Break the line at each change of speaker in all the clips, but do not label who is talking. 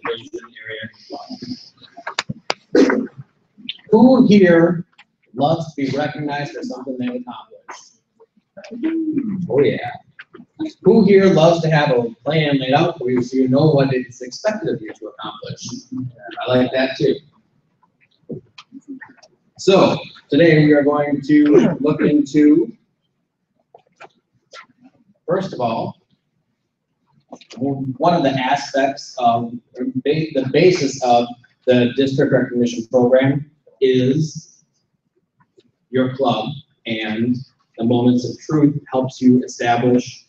recreation area club. Who here loves to be recognized for something they accomplished? Oh yeah. Who here loves to have a plan laid out for you so you know what is expected of you to accomplish? I like that too. So today we are going to look into, first of all, one of the aspects of the basis of the district recognition program is your club, and the Moments of Truth helps you establish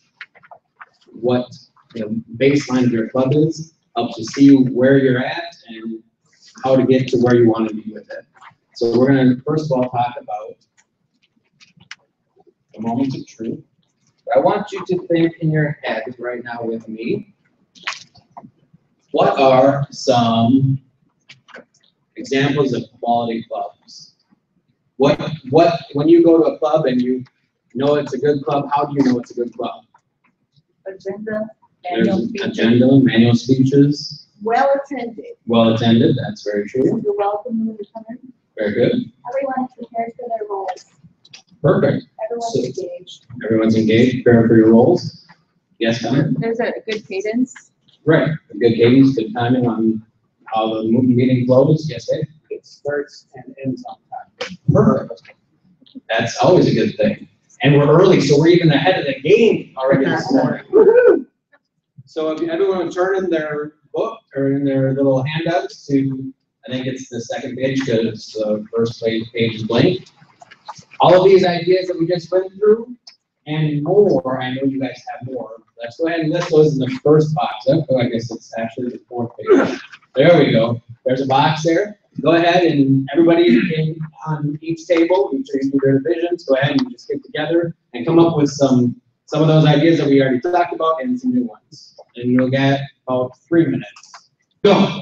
what the baseline of your club is, helps you see where you're at and how to get to where you want to be with it. So we're going to first of all talk about the Moments of Truth. I want you to think in your head right now with me, what are some examples of quality clubs? When you go to a club and you know it's a good club, how do you know it's a good club?
Agenda,
manual speeches.
well attended.
Well attended, that's very true.
You're welcome when you come in.
Very good.
Everyone's prepared for their roles.
Perfect.
Everyone's
So,
engaged.
everyone's engaged, preparing for your roles. Yes, Connor?
There's a good cadence.
Right. A good cadence, good timing on how the meeting flows. Yes, Dave?
It starts and ends on time.
Perfect. That's always a good thing. And we're early, so we're even ahead of the game already this morning. So if everyone would turn in their book or in their little handouts to, I think it's the second page because the first page is blank. All of these ideas that we just went through and more, I know you guys have more. Let's go ahead and list those in the first box. Oh, I guess it's actually the fourth page. There we go. There's a box there. Go ahead and everybody on each table, each of your divisions, go ahead and just get together and come up with some of those ideas that we already talked about and some new ones. And you'll get about 3 minutes. Go.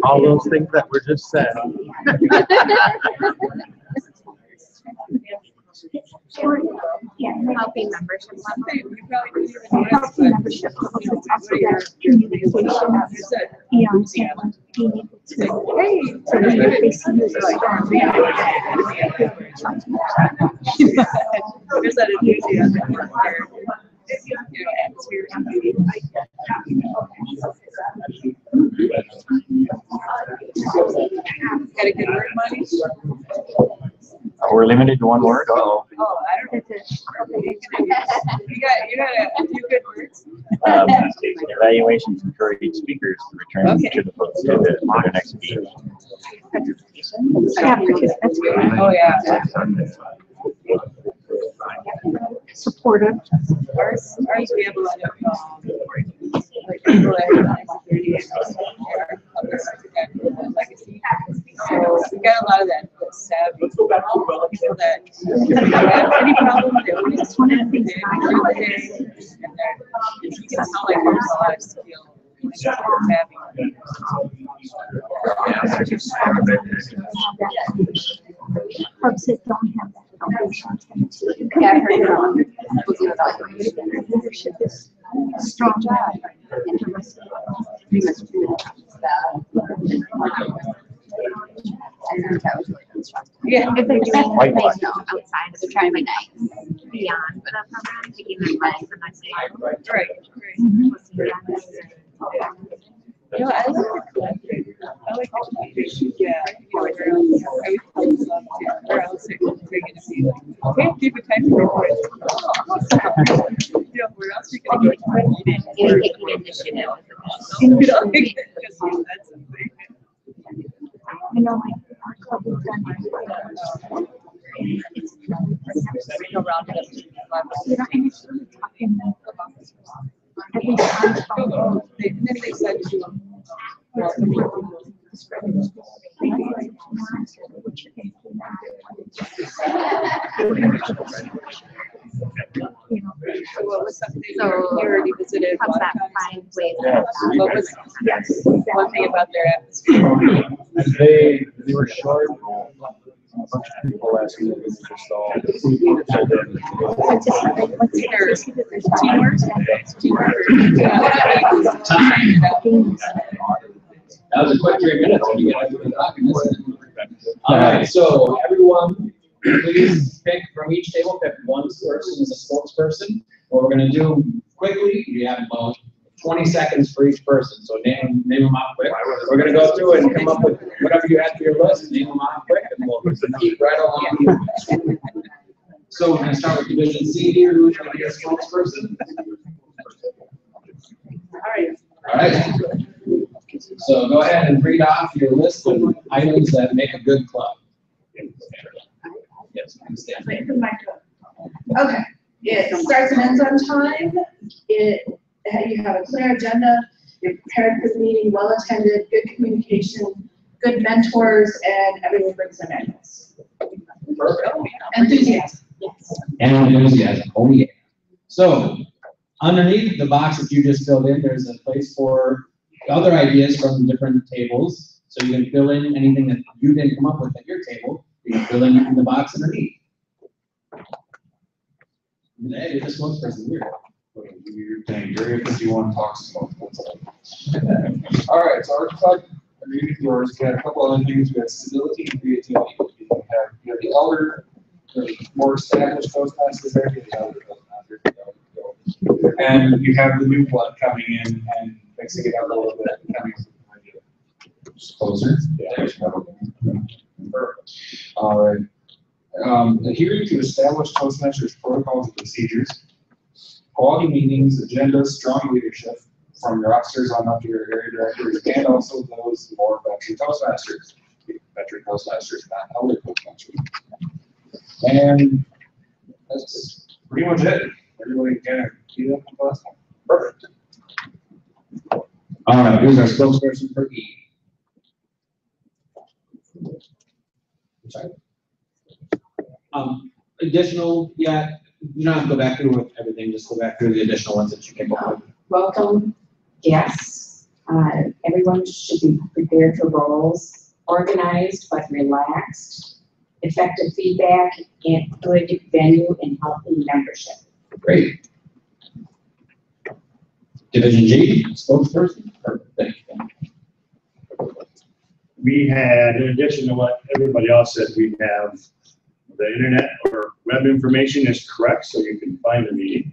All those things that were just said.
Healthy membership level.
Healthy membership levels. It's also that communication beyond someone being able to so that they see you as a strong
There's that enthusiasm there. Atmosphere. Got a good word, Monty?
We're limited to one word. Uh-oh.
Oh, I don't know. You got a few good words.
Evaluations encourage speakers to return to the next meeting.
Oh, yeah.
supportive.
Ours we have a lot of like people that legacy. So we got a lot of that savvy people that have any problem, they always want to think and you can tell like there's a lot of skill.
Clubs that don't have that foundation tend to.
Yeah, I heard
leadership is strong and diversity.
Yeah,
if they're doing like outside, they're trying to be nice beyond the program, taking their legs and not saying,
right. You know, I like the collective. I like the community. Yeah, I would tell them to, or else they're going to be like, okay, give me time to report. You know, where else are you going to go to a meeting?
you're taking initiative.
You know, just use that something.
I know, like, our club has done it's
You know, round it up to
you know, and it's really tough in the at least I find
and then they said to them,
you know,
what was something
So,
you already visited?
How's that find ways.
What was, one thing about their atmosphere?
They were short. A bunch of people last week was just all.
That was a quick 3 minutes. When you get into the document. All right, so everyone, please pick from each table, pick one person as a spokesperson. What we're gonna do quickly, you have about 20 seconds for each person, so name them out quick. We're gonna go through and come up with whatever you had for your list, name them out quick, and we'll keep right along. So we're gonna start with Division C here, who's gonna be a spokesperson? All right. So go ahead and read off your list of items that make a good club. Yes, I understand.
Okay, it starts and ends on time. You have a clear agenda, you're prepared for the meeting, well attended, good communication, good mentors, and everyone brings their manuals.
Perfect.
Enthusiasm.
And enthusiasm, oh yeah. So, underneath the box that you just filled in, there's a place for other ideas from different tables. So you can fill in anything that you didn't come up with at your table, you can fill in the box underneath. Hey, you're the spokesperson here.
You're saying Area 51 talks about what's up. All right, so our club, underneath yours, we had a couple other things. We had stability and creativity. You have the elder, the more established Toastmasters there, the elder Toastmasters, and you have the new blood coming in and mixing it up a little bit. Coming
Closer.
Yeah. Perfect. All right. Adhering to established Toastmasters protocols and procedures, quality meetings, agendas, strong leadership from your officers on up to your area directors, and also those more veteran Toastmasters. Veteran Toastmasters, not elder Toastmasters. And that's pretty much it. Everybody kind of keep up with the last one. Perfect.
All right, who's our spokesperson for E? Sorry. Additional, yeah, you don't have to go back through with everything, just go back through the additional ones that you came up with.
Welcome guests. Everyone should be prepared for roles, organized but relaxed, effective feedback, and good venue and healthy membership.
Great. Division G, spokesperson. Perfect. Thank you.
We had, in addition to what everybody else said, we have the internet or web information is correct, so you can find the meeting.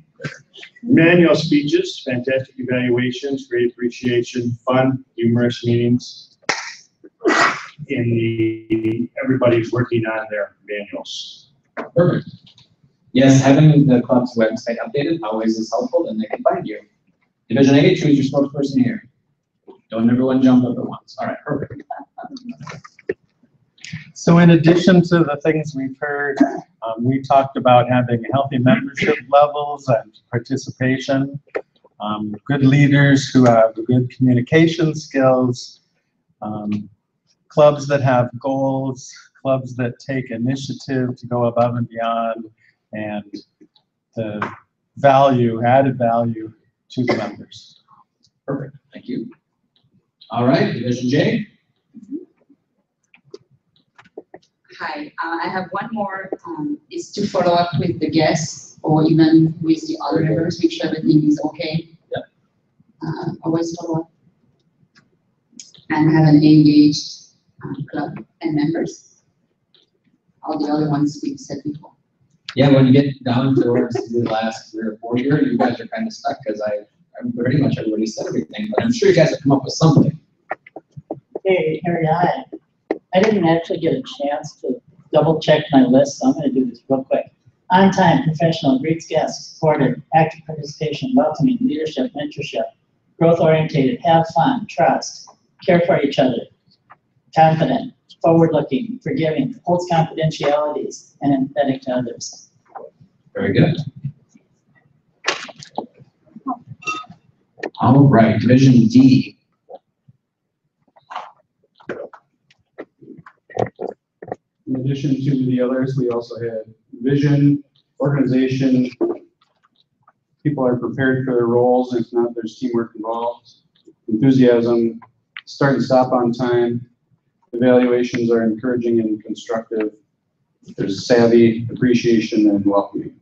Manual speeches, fantastic evaluations, great appreciation, fun, humorous meetings. Everybody's working on their manuals.
Perfect. Yes, having the club's website updated always is helpful, and they can find you. Division A, choose your spokesperson here. Don't everyone jump up at once. All right, perfect.
So in addition to the things we've heard, we talked about having healthy membership levels and participation, good leaders who have good communication skills, clubs that have goals, clubs that take initiative to go above and beyond, and the value, added value to the members.
Perfect, thank you. All right, Division J.
Hi, I have one more, is to follow up with the guests or even with the other members, make sure everything is okay.
Yep.
Always follow up. And have an engaged club and members. All the other ones we've said before.
Yeah, when you get down towards the last 3 or 4 years, you guys are kind of stuck because I'm pretty much everybody said everything, but I'm sure you guys have come up with something.
Hey, Harry, I didn't actually get a chance to double check my list, so I'm going to do this real quick. On time, professional, greets guests, supported, active participation, welcoming, leadership, mentorship, growth oriented, have fun, trust, care for each other, confident, forward looking, forgiving, holds confidentialities, and empathetic to others.
Very good. All right, Division D.
In addition to the others, we also had vision, organization,
people are prepared for their roles. If not, there's teamwork involved. Enthusiasm, start and stop on time. Evaluations are encouraging and constructive. There's savvy, appreciation, and welcoming.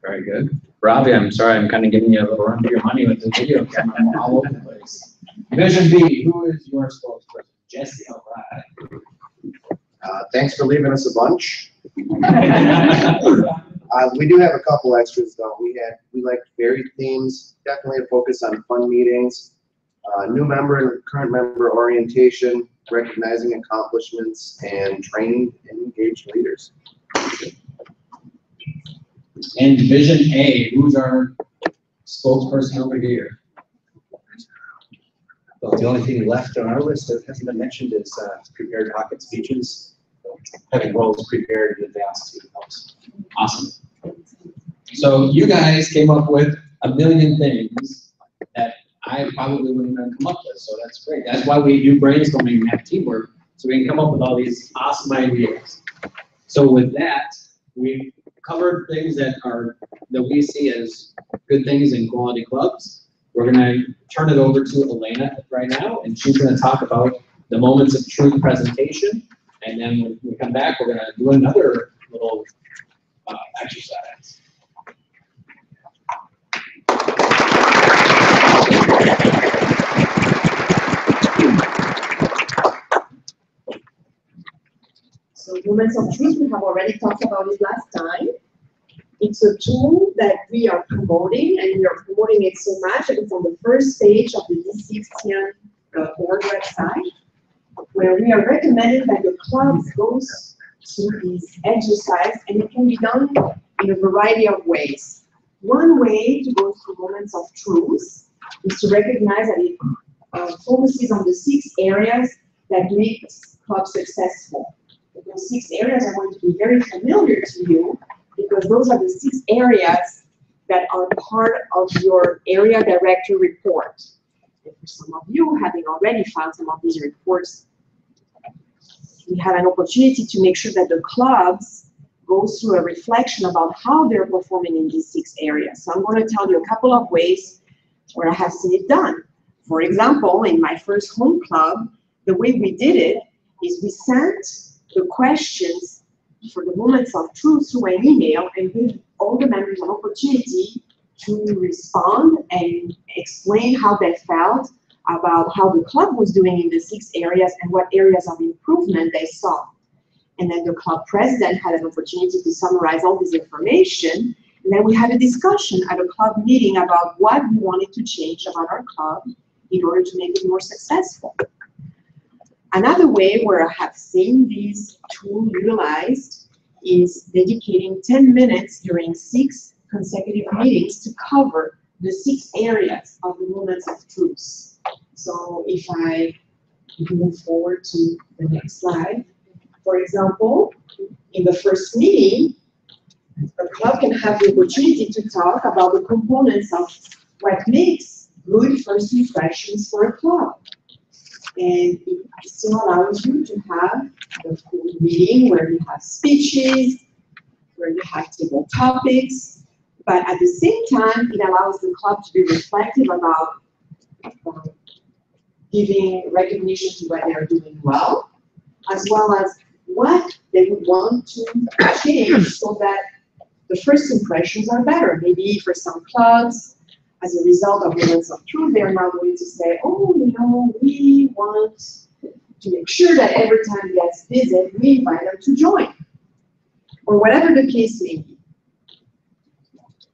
Very good. Robbie, I'm sorry, I'm kind of giving you a little run for your money with the video camera. I'm all over the place. Division B, who is your spokesperson? Jesse, all right.
Thanks for leaving us a bunch. We do have a couple extras though. We like varied themes, definitely a focus on fun meetings, new member and current member orientation, recognizing accomplishments, and training and engaged leaders.
And Division A, who's our spokesperson over here?
Well, the only thing left on our list that hasn't been mentioned is prepared pocket speeches. Having roles prepared in advance to helps.
Awesome. So you guys came up with a million things that I probably wouldn't have come up with, so that's great. That's why we do brainstorming and have teamwork, so we can come up with all these awesome ideas. So with that, we've covered things that we see as good things in quality clubs. We're gonna turn it over to Elena right now, and she's gonna talk about the moments of truth presentation. And then when we come back, we're gonna do another little exercise.
So moments of truth, we have already talked about it last time. It's a tool that we are promoting, and we are promoting it so much that it's on the first page of the D6org website, where we are recommending that the clubs go through this exercise, and it can be done in a variety of ways. One way to go through moments of truth is to recognize that it focuses on the 6 areas that make clubs successful. Those 6 areas are going to be very familiar to you, because those are the 6 areas that are part of your area director report. And for some of you, having already filed some of these reports, we have an opportunity to make sure that the clubs go through a reflection about how they're performing in these 6 areas. So I'm going to tell you a couple of ways where I have seen it done. For example, in my first home club, the way we did it is we sent the questions for the moments of truth through an email and give all the members an opportunity to respond and explain how they felt about how the club was doing in the 6 areas and what areas of improvement they saw. And then the club president had an opportunity to summarize all this information. And then we had a discussion at a club meeting about what we wanted to change about our club in order to make it more successful. Another way where I have seen this tool utilized is dedicating 10 minutes during 6 consecutive meetings to cover the 6 areas of the moments of truth. So if I move forward to the next slide, for example, in the first meeting, the club can have the opportunity to talk about the components of what makes good first impressions for a club. And it still allows you to have the full meeting where you have speeches, where you have table topics, but at the same time, it allows the club to be reflective about giving recognition to what they are doing well, as well as what they would want to change so that the first impressions are better. Maybe for some clubs, as a result of moments of truth, they're now going to say, oh, you know, we want to make sure that every time guests visit, we invite them to join, or whatever the case may be.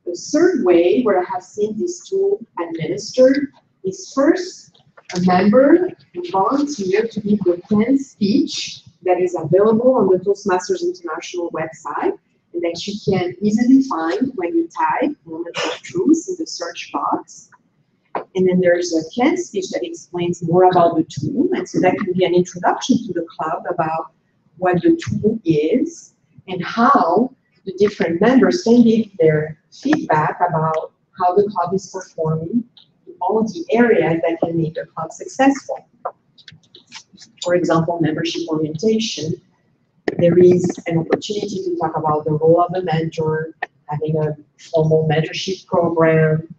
The third way where I have seen this tool administered is first a member volunteer to give the canned speech that is available on the Toastmasters International website, and that you can easily find when you type moments of truth in the search box. And then there's a canned speech that explains more about the tool, and so that can be an introduction to the club about what the tool is and how the different members can give their feedback about how the club is performing in all the areas that can make the club successful. For example, membership orientation. There is an opportunity to talk about the role of a mentor, having a formal mentorship program,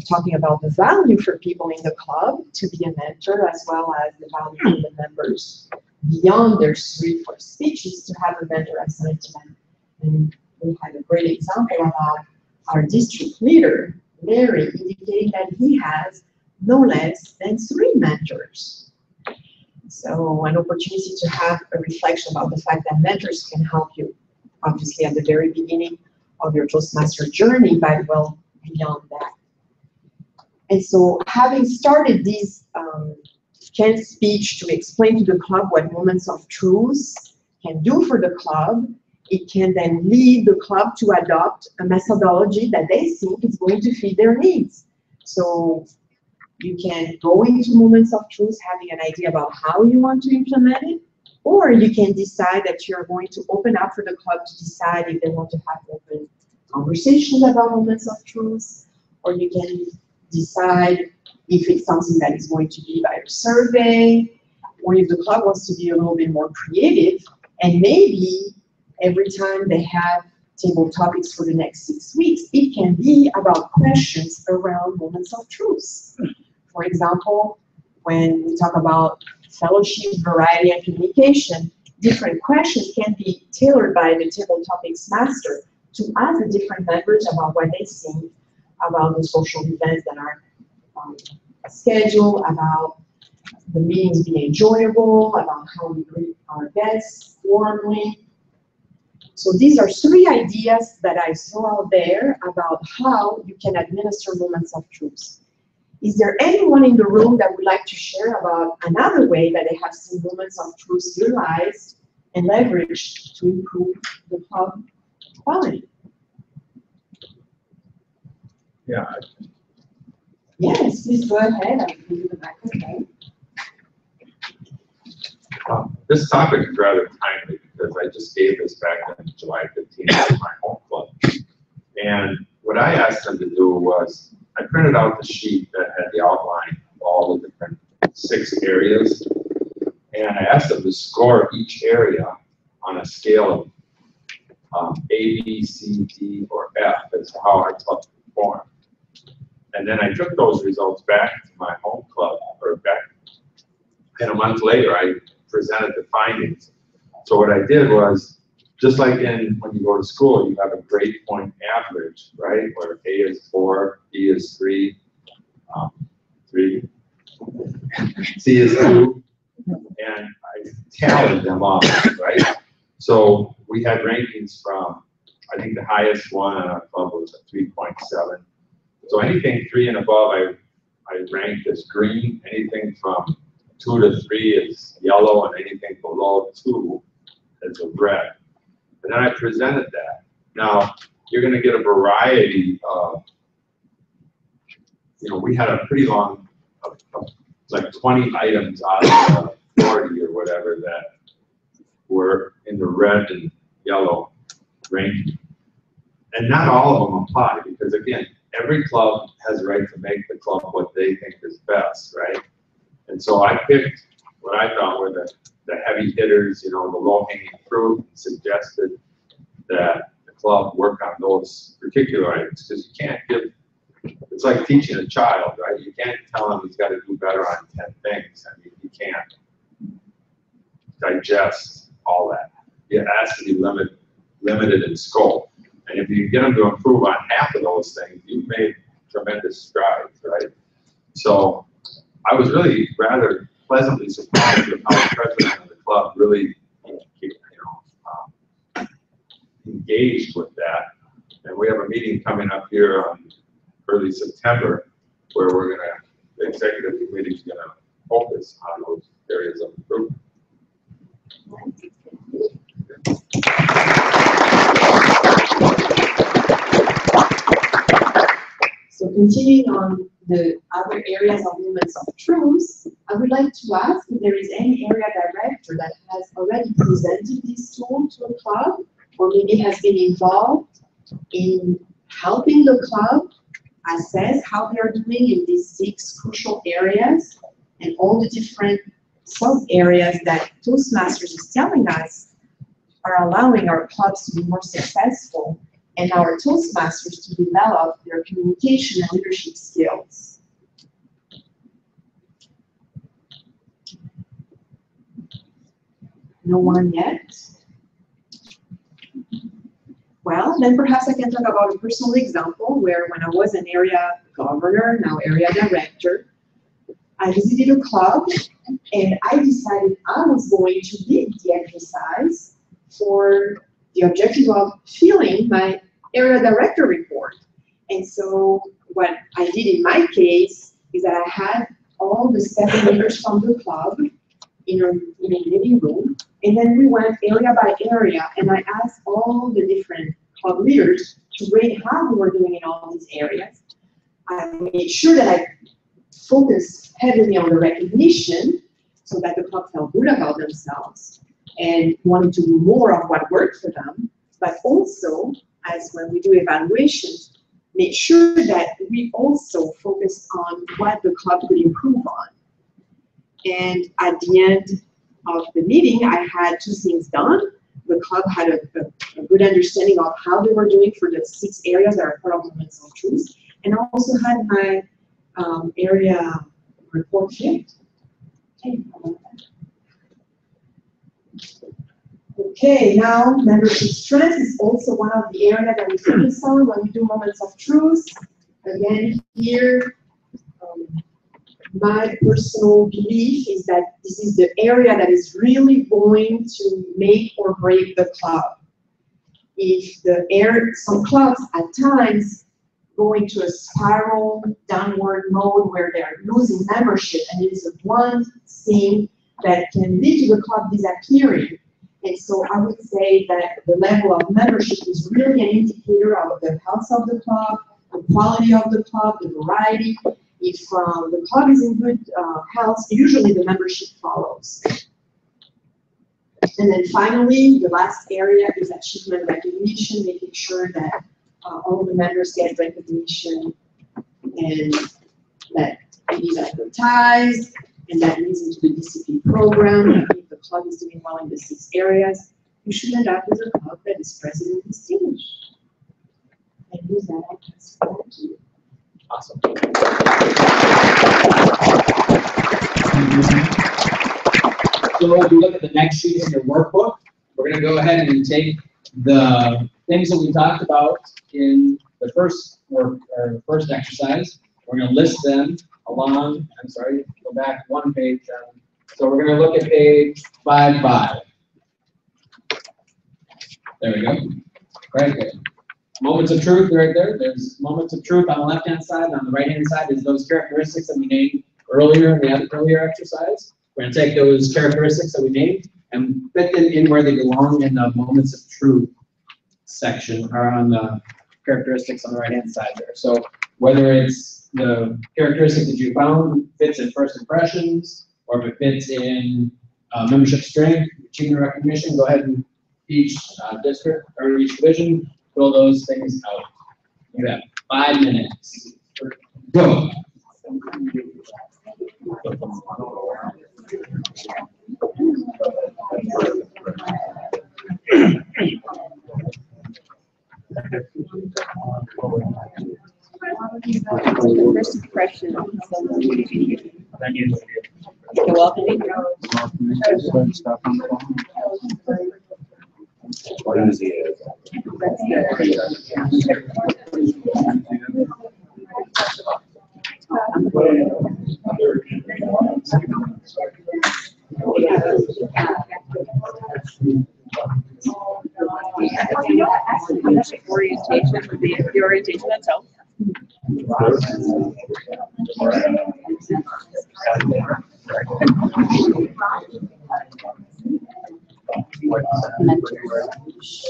talking about the value for people in the club to be a mentor, as well as the value for the members beyond their 3 first speeches to have a mentor assigned to them. And we had a great example about our district leader, Larry, indicating that he has no less than 3 mentors. So an opportunity to have a reflection about the fact that mentors can help you, obviously at the very beginning of your Toastmaster journey, but well beyond that. And so having started this Ken's speech to explain to the club what Moments of Truth can do for the club, it can then lead the club to adopt a methodology that they think is going to fit their needs. So you can go into Moments of Truth having an idea about how you want to implement it, or you can decide that you're going to open up for the club to decide if they want to have open conversations about Moments of Truth, or you can decide if it's something that is going to be by a survey, or if the club wants to be a little bit more creative, and maybe every time they have table topics for the next 6 weeks, it can be about questions around Moments of Truth. For example, when we talk about fellowship, variety, and communication, different questions can be tailored by the table topics master to ask the different members about what they think about the social events that are scheduled, about the meetings being enjoyable, about how we greet our guests warmly. So these are 3 ideas that I saw out there about how you can administer Moments of Truth. Is there anyone in the room that would like to share about another way that they have seen Moments of Truth utilized and leveraged to improve the club quality?
Yeah.
Yes, please go ahead. I'll give you the microphone.
This topic is rather timely because I just gave this back on July 15th at my home club. And what I asked them to do was, I printed out the sheet that had the outline of all the different 6 areas. And I asked them to score each area on a scale of A, B, C, D, or F as to how our club performed. And then I took those results back to my home club, or back, and a month later I presented the findings. So what I did was, just like when you go to school, you have a grade point average, right? Where A is 4, B is 3, 3, C is 2, and I tallied them up, right? So we had rankings from, I think the highest one on our club was a 3.7. So anything 3 and above, I ranked as green. Anything from 2 to 3 is yellow, and anything below 2 is a red. And then I presented that. Now, you're going to get a variety of, we had a pretty long, like 20 items out of 40 or whatever that were in the red and yellow ranking. And not all of them apply because, again, every club has a right to make the club what they think is best, right? And so I picked what I thought were the heavy hitters, the low-hanging fruit, and suggested that the club work on those particular items because you can't it's like teaching a child, right? You can't tell him he's got to do better on 10 things. I mean, he can't digest all that. It has to be limited in scope. And if you get them to improve on half of those things, you've made tremendous strides, right? So I was really rather pleasantly surprised with how the president of the club really, engaged with that. And we have a meeting coming up here on early September where the executive committee is going to focus on those areas of improvement.
So continuing on the other areas of Moments of Truth, I would like to ask if there is any area director that has already presented this tool to a club, or maybe has been involved in helping the club assess how they are doing in these 6 crucial areas and all the different sub-areas that Toastmasters is telling us are allowing our clubs to be more successful and our Toastmasters to develop their communication and leadership skills. No one yet? Well, then perhaps I can talk about a personal example where when I was an area governor, now area director, I visited a club and I decided I was going to lead the exercise for the objective of filling my area director report. And so what I did in my case is that I had all the 7 leaders from the club in a living room, and then we went area by area, and I asked all the different club leaders to rate how we were doing in all these areas. I made sure that I focused heavily on the recognition so that the club felt good about themselves and wanted to do more of what worked for them, but also, as when we do evaluations, make sure that we also focus on what the club could improve on. And at the end of the meeting, I had 2 things done. The club had a good understanding of how they were doing for the 6 areas that are part of Moments of Truth, and I also had my area report flipped. Okay, now membership strength is also one of the areas that we focus on when we do Moments of Truth. Again, here, my personal belief is that this is the area that is really going to make or break the club. If some clubs at times go into a spiral downward mode where they are losing membership, and it is one thing that can lead to the club disappearing. And so I would say that the level of membership is really an indicator of the health of the club, the quality of the club, the variety. If the club is in good health, usually the membership follows. And then finally, the last area is achievement recognition, making sure that all the members get recognition and that it is advertised and that leads into the DCP program. If the club is doing well in the 6 areas, you should end up with a club that is president distinguished. And with that, I pass it back to you.
Awesome. So if you look at the next sheet in your workbook, we're going to go ahead and take the things that we talked about in the first work or first exercise. We're going to list them along. I'm sorry, go back 1 page. So we're going to look at page 5. There we go. Right there. Moments of truth right there. There's moments of truth on the left-hand side. On the right-hand side is those characteristics that we named earlier in the earlier exercise. We're going to take those characteristics that we named and fit them in where they belong in the moments of truth section, or on the characteristics on the right-hand side there. So whether it's the characteristic that you found fits in first impressions, or if it fits in membership strength, achievement recognition, go ahead and each district or each division fill those things out. You have 5 minutes. Go.
First impression. You're welcome.
What is he?
Orientation would be the orientation itself.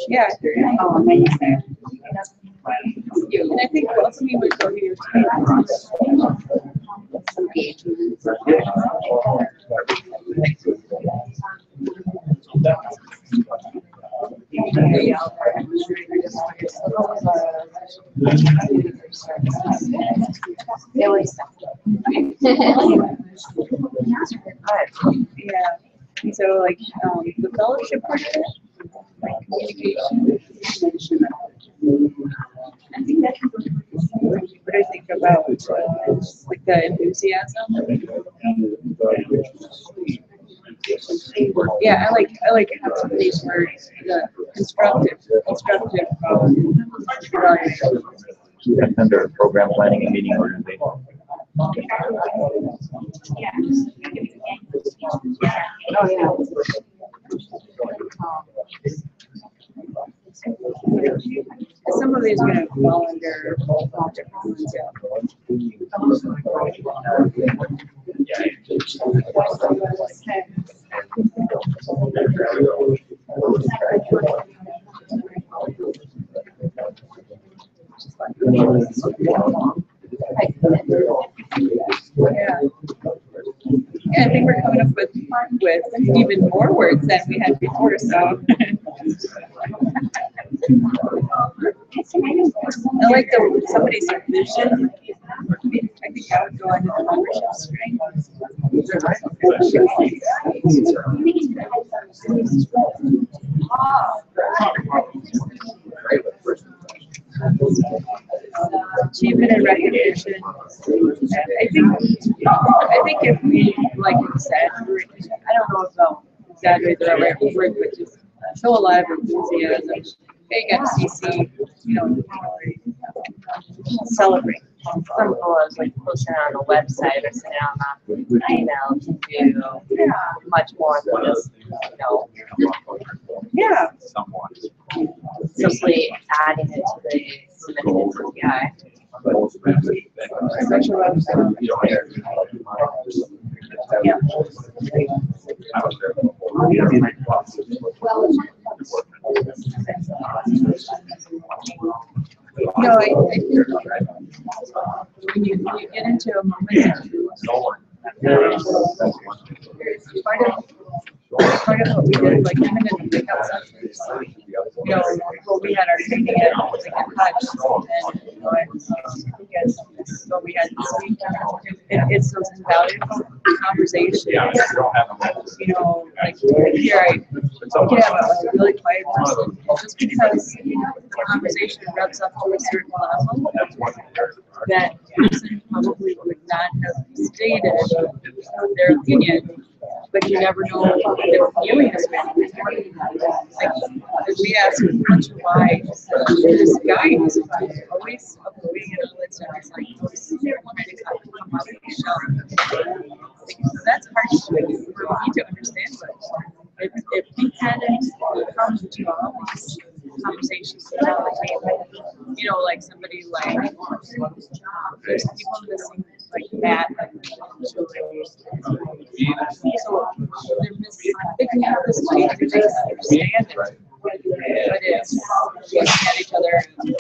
Yeah. Oh, amazing. And I think welcoming would go to your yeah. So like the fellowship part of it, like communication. What do you think about like the enthusiasm? Yeah, I like these words, the constructive evaluation.
That's under program planning and meeting organization.
Oh, yeah. Some of these are going to fall under all different ones, Yeah, I think we're coming up with even more words than we had before, so. I like somebody's vision. I think that would go into the membership string. Achievement and recognition. I think if we, like you said, I don't know if exaggerate the right word, but just show a lot of enthusiasm. Hey, you got CC, celebrate.
Some goals like posting on the website or sending out an email can do much more than just,
Yeah.
simply adding it to the submitted KPI.
Yeah. I think when you get into a moment of truth, part of what we did, like even in the breakout sessions, when we had our training at Hutch, and because what we had this week, it's those invaluable conversations. Like here I can have a really quiet person, just because the conversation revs up to a certain level, that person probably would not have stated their opinion. But you never know if their feeling is really. Like we asked a bunch of why this guy was always uploading it all the time. It's like they're trying to come out of the shell. That's hard to do for me to understand, but if we hadn't come to all these conversations about the table, like somebody like there's people missing like that, so they're missing. They can have this way to make us understand it, but it's looking at each other and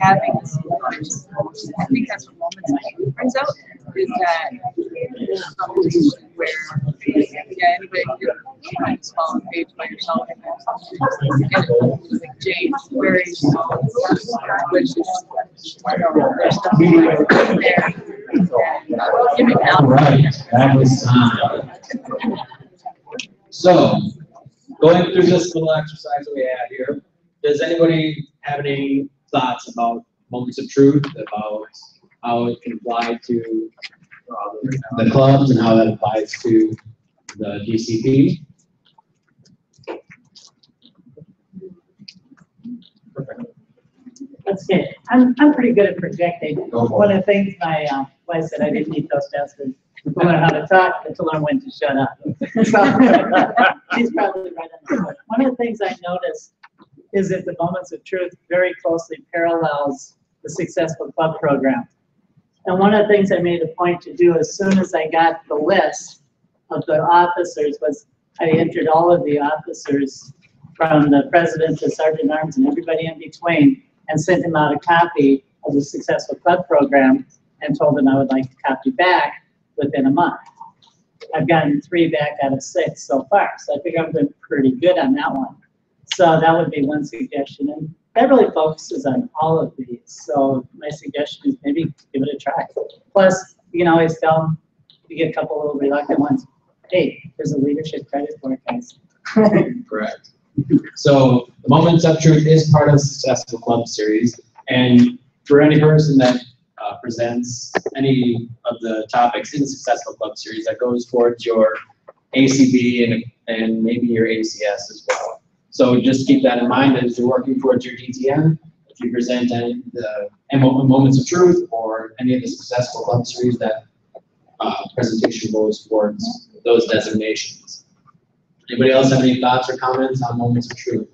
having this conversation. I think that's what moments like brings out, is that conversation where anybody can just follow a page by yourself and like James, very small, which is there's stuff like there.
All right, that was so going through this little exercise that we had here, does anybody have any thoughts about moments of truth, about how it can apply to the clubs and how that applies to the DCP?
That's good. I'm pretty good at projecting. One of the things my wife said I didn't need those tests is to learn how to talk and to learn when to shut up. So she's probably right on the point. One of the things I noticed is that the moments of truth very closely parallels the successful club program. And one of the things I made a point to do as soon as I got the list of the officers was I entered all of the officers from the president to sergeant arms and everybody in between, and sent them out a copy of the successful club program and told them I would like a copy back within a month. I've gotten 3 back out of 6 so far, so I think I'm doing pretty good on that one. So that would be one suggestion, and that really focuses on all of these. So my suggestion is maybe give it a try. Plus, you can always tell them, you get a couple little reluctant ones, hey, there's a leadership credit for it, guys.
Correct. So the Moments of Truth is part of the Successful Club series, and for any person that presents any of the topics in the Successful Club series, that goes towards your ACB and maybe your ACS as well. So just keep that in mind as you're working towards your DTM. If you present any the Moments of Truth or any of the Successful Club series, that presentation goes towards those designations. Anybody else have any thoughts or comments on Moments of Truth?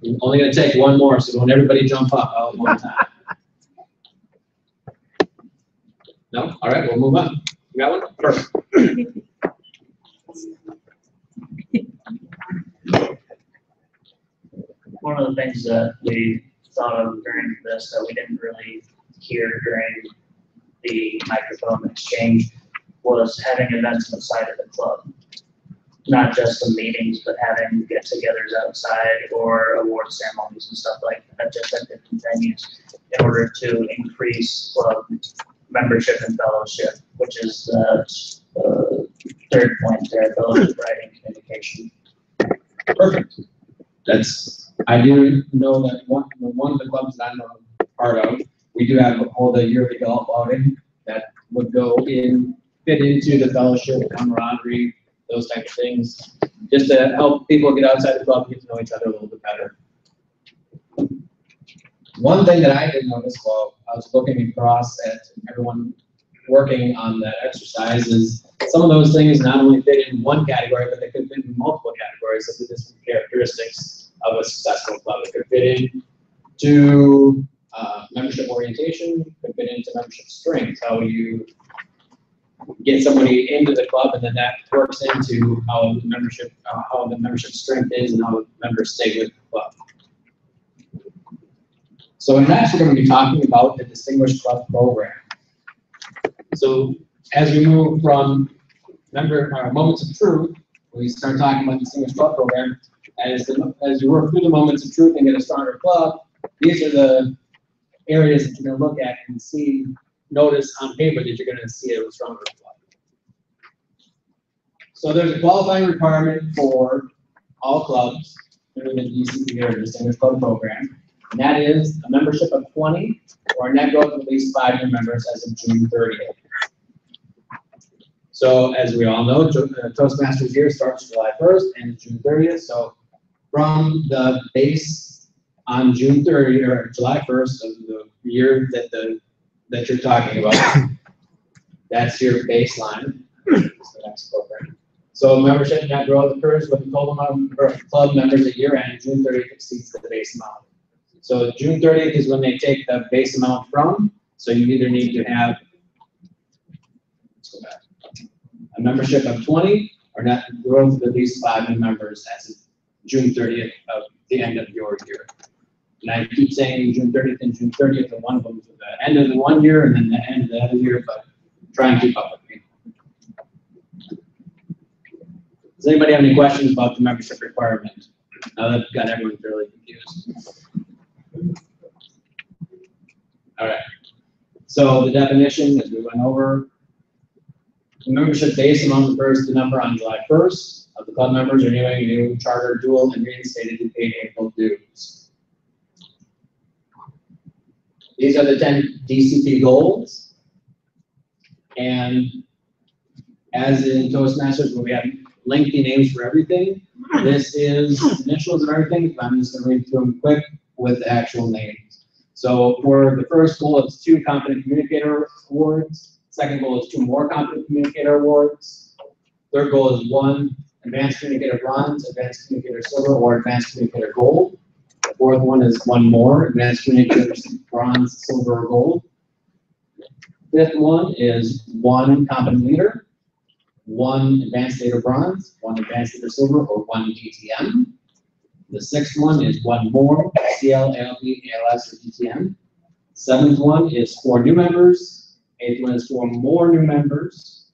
I'm only going to take one more, so don't everybody jump up all at one time. No? All right, we'll move on. You got one? Perfect.
One of the things that we thought of during this that we didn't really hear during the microphone exchange was having events outside of the club. Not just the meetings, but having get-togethers outside or award ceremonies and stuff like that, just at different venues, in order to increase club membership and fellowship, which is the third point there, fellowship, writing, communication.
Perfect. I do know that one of the clubs that I'm a part of, we do hold a yearly golf outing that would fit into the fellowship, camaraderie, those type of things, just to help people get outside the club and get to know each other a little bit better. One thing that I did notice while I was looking across at everyone working on the exercise is some of those things not only fit in one category, but they could fit in multiple categories of the different characteristics of a successful club. It could fit into membership orientation, could fit into membership strength, how you get somebody into the club, and then that works into how the membership strength is and how members stay with the club. So next we're going to be talking about the Distinguished Club Program. So as we move from Moments of Truth, we start talking about the Distinguished Club Program. As you work through the Moments of Truth and get a stronger club, these are the areas that you're going to look at and notice on paper that you're going to see a stronger club. So there's a qualifying requirement for all clubs through the DCP or Distinguished Club Program, and that is a membership of 20 or a net growth of at least 5 new members as of June 30th. So as we all know, Toastmasters year starts July 1st and June 30th. So from the base on June 30th or July 1st of the year that you're talking about, that's your baseline. That's the next program. So membership net growth occurs when the total number of club members at year end, June 30th exceeds the base amount. So June 30th is when they take the base amount from. So you either need to have, let's go back, a membership of 20 or net growth of at least 5 new members as of June 30th of the end of your year. And I keep saying June 30th and June 30th, and one of them is the end of the one year and then the end of the other year, but try and keep up with me. Does anybody have any questions about the membership requirement? Now that I've got everyone fairly confused. All right. So the definition, as we went over, the membership base amount refers to the number on July 1st of the club members renewing a new charter, dual, and reinstated and paid April dues. These are the 10 DCP goals. And as in Toastmasters, where we have lengthy names for everything, this is initials and everything. I'm just going to read through them quick with the actual names. So for the first goal, it's 2 Competent Communicator Awards. Second goal is 2 more Competent Communicator Awards. Third goal is 1 Advanced Communicator Bronze, Advanced Communicator Silver, or Advanced Communicator Gold. The fourth one is 1 more Advanced Communicator Bronze, Silver, or Gold. Fifth one is 1 Competent Leader, 1 Advanced Leader Bronze, 1 Advanced Leader Silver, or 1 DTM. The sixth one is 1 more CL, ALP, ALS, or DTM. Seventh one is 4 new members. Eighth one is 4 more new members.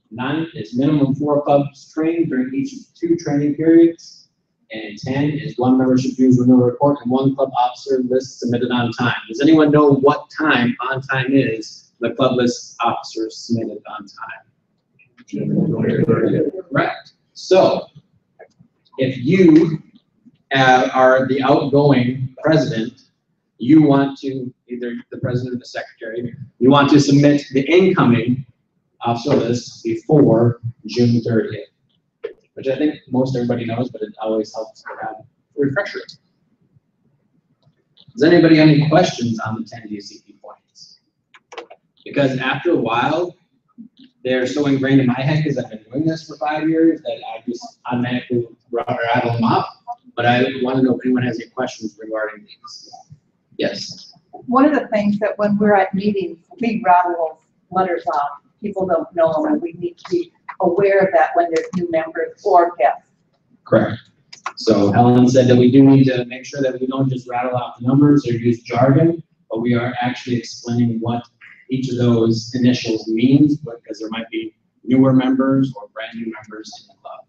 Ninth is minimum 4 clubs trained during each of 2 training periods. And 10 is 1 membership dues renewal report and 1 club officer list submitted on time. Does anyone know what time on time is the club list officer submitted on time? Correct. So if you are the outgoing president, you want to, either the president or the secretary, you want to submit the incoming officer list before June 30th, which I think most everybody knows, but it always helps to have a refresher. Does anybody have any questions on the 10 DCP points? Because after a while, they're so ingrained in my head because I've been doing this for 5 years that I just automatically rattle them off. But I want to know if anyone has any questions regarding these. Yes.
One of the things that when we're at meetings, we rattle letters off. People don't know them, and we need to be aware of that when there's new members or guests.
Correct. So Helen said that we do need to make sure that we don't just rattle off the numbers or use jargon, but we are actually explaining what each of those initials means, because there might be newer members or brand new members in the club.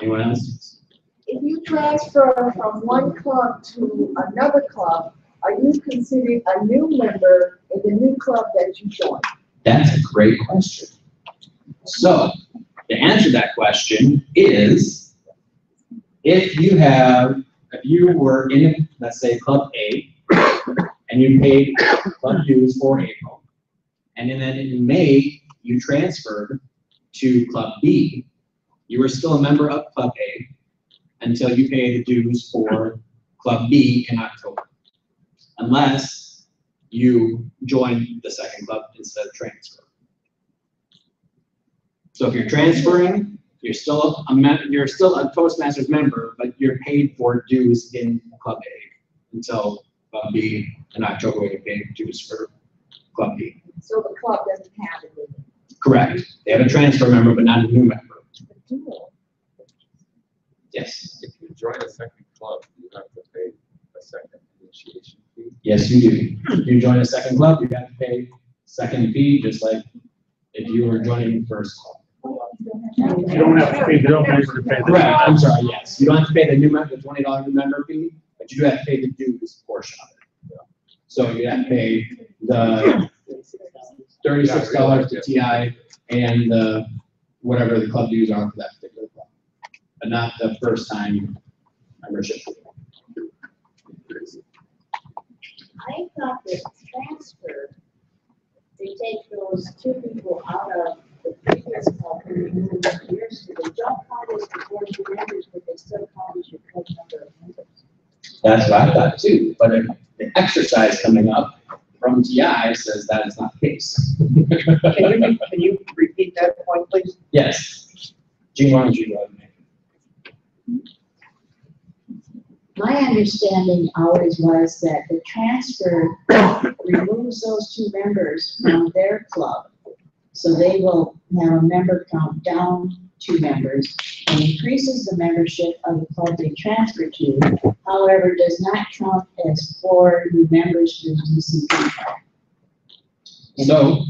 Anyone else?
If you transfer from one club to another club, are you considered a new member in the new club that you joined?
That's a great question. So, to answer that question is, if you were in, let's say, Club A, and you paid club dues for April, and then in May, you transferred to Club B, you were still a member of Club A until you pay the dues for Club B in October, unless you join the second club instead of transfer. So if you're transferring, you're still a Toastmasters member, but you're paid for dues in Club A until Club B in October when you pay dues for Club B.
So the club doesn't have it.
Correct. They have a transfer member, but not a new member. Yes.
If you join a second club, you have to pay a second initiation fee.
Yes, you do. If you join a second club, you have to pay second fee, just like if you were joining the first club.
You don't have to pay, you don't have to pay.
Correct, I'm sorry, yes. You don't have to pay the new member, the $20 new member fee, but you do have to pay the dues portion of it. So you have to pay the $36 to TI and the, whatever the club dues are for that particular club, but not the first time membership.
I thought that transfer, they take those two people out of the previous club and remove them here, so they don't count as the 40 members, but they still count as your club number of members.
That's what I thought too, but if the exercise coming up from TI says that is not the case.
Can you repeat that point, please?
Yes. Gene, why don't you go ahead and make it?
My understanding always was that the transfer removes those two members from their club. So they will have a member count down 2 members and increases the membership of the club they transfer to. However, does not count as 4 new members to the DCP.
So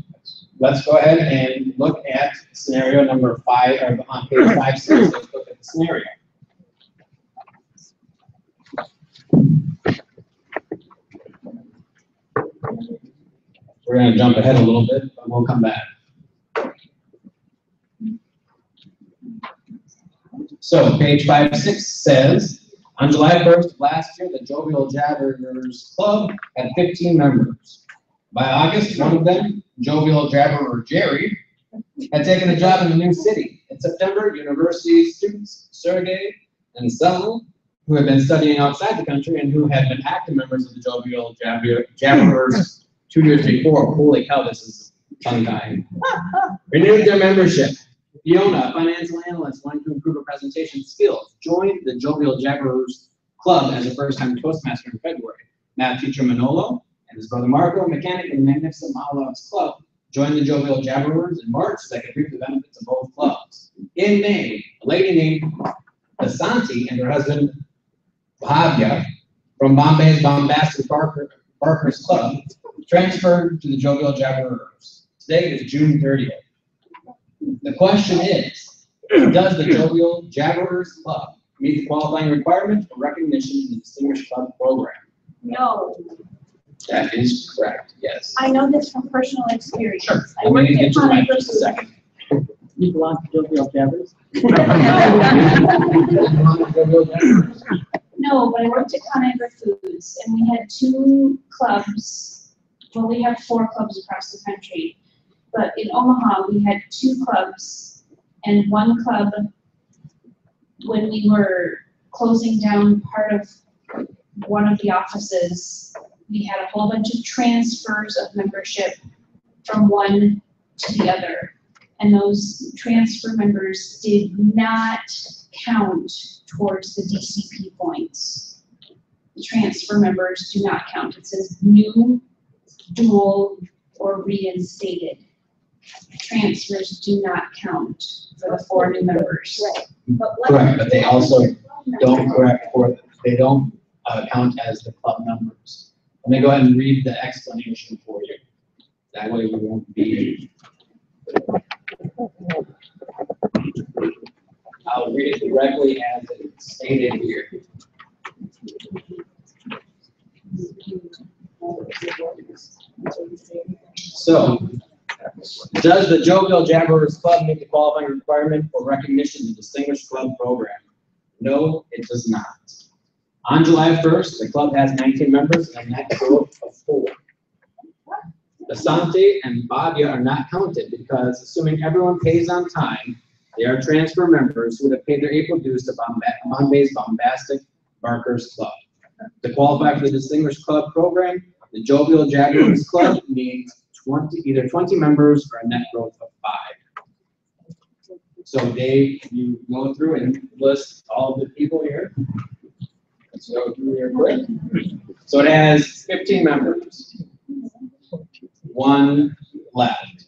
let's go ahead and look at scenario number 5, or on page 5, 6, let's look at the scenario. We're going to jump ahead a little bit, but we'll come back. So page 5, 6 says, on July 1st of last year, the Jovial Jabberers Club had 15 members. By August, one of them, Jovial Jabberer Jerry, had taken a job in a new city. In September, university students Sergey and Sel, who had been studying outside the country and who had been active members of the Jovial Jabberers 2 years before, holy cow, this is tongue-tying, renewed their membership. Fiona, a financial analyst wanting to improve her presentation skills, joined the Jovial Jabberers Club as a first-time Toastmaster in February. Math teacher Manolo and his brother Marco, a mechanic in the Magnificent Mahalo's Club, joined the Jovial Jabberers in March so they could reap the benefits of both clubs. In May, a lady named Basanti and her husband Bhavya from Bombay's Bombastic Barkers Club transferred to the Jovial Jabberers. Today is June 30th. The question is, does the Jovial Jabberers Club meet the qualifying requirements for recognition in the Distinguished Club Program?
No.
That is correct, yes.
I know this from personal experience.
Sure.
I worked at
Get to the mic
Connie
just a second.
You belong to Jovial Jabbers?
No, but I worked at Conagra Foods, and we had 2 clubs. Well, we have 4 clubs across the country, but in Omaha, we had 2 clubs, and 1 club, when we were closing down part of one of the offices, we had a whole bunch of transfers of membership from one to the other. And those transfer members did not count towards the DCP points. The transfer members do not count. It says new, dual, or reinstated. Transfers do not count for the 4 new members.
Correct, but they also don't they don't count as the club members. Let me go ahead and read the explanation for you. That way we won't be. I'll read it directly as it's stated here. So, does the Jovial Jabberers Club meet the qualifying requirement for recognition of the Distinguished Club Program? No, it does not. On July 1st, the club has 19 members and a net growth of 4. Asante and Bavia are not counted because, assuming everyone pays on time, they are transfer members who would have paid their April dues to Bombay's Bombastic Barkers Club. To qualify for the Distinguished Club Program, the Jovial Jabberers Club needs either 20 members or a net growth of 5. So Dave, you go through and list all of the people here. Let's go through here quick. So it has 15 members. 1 left.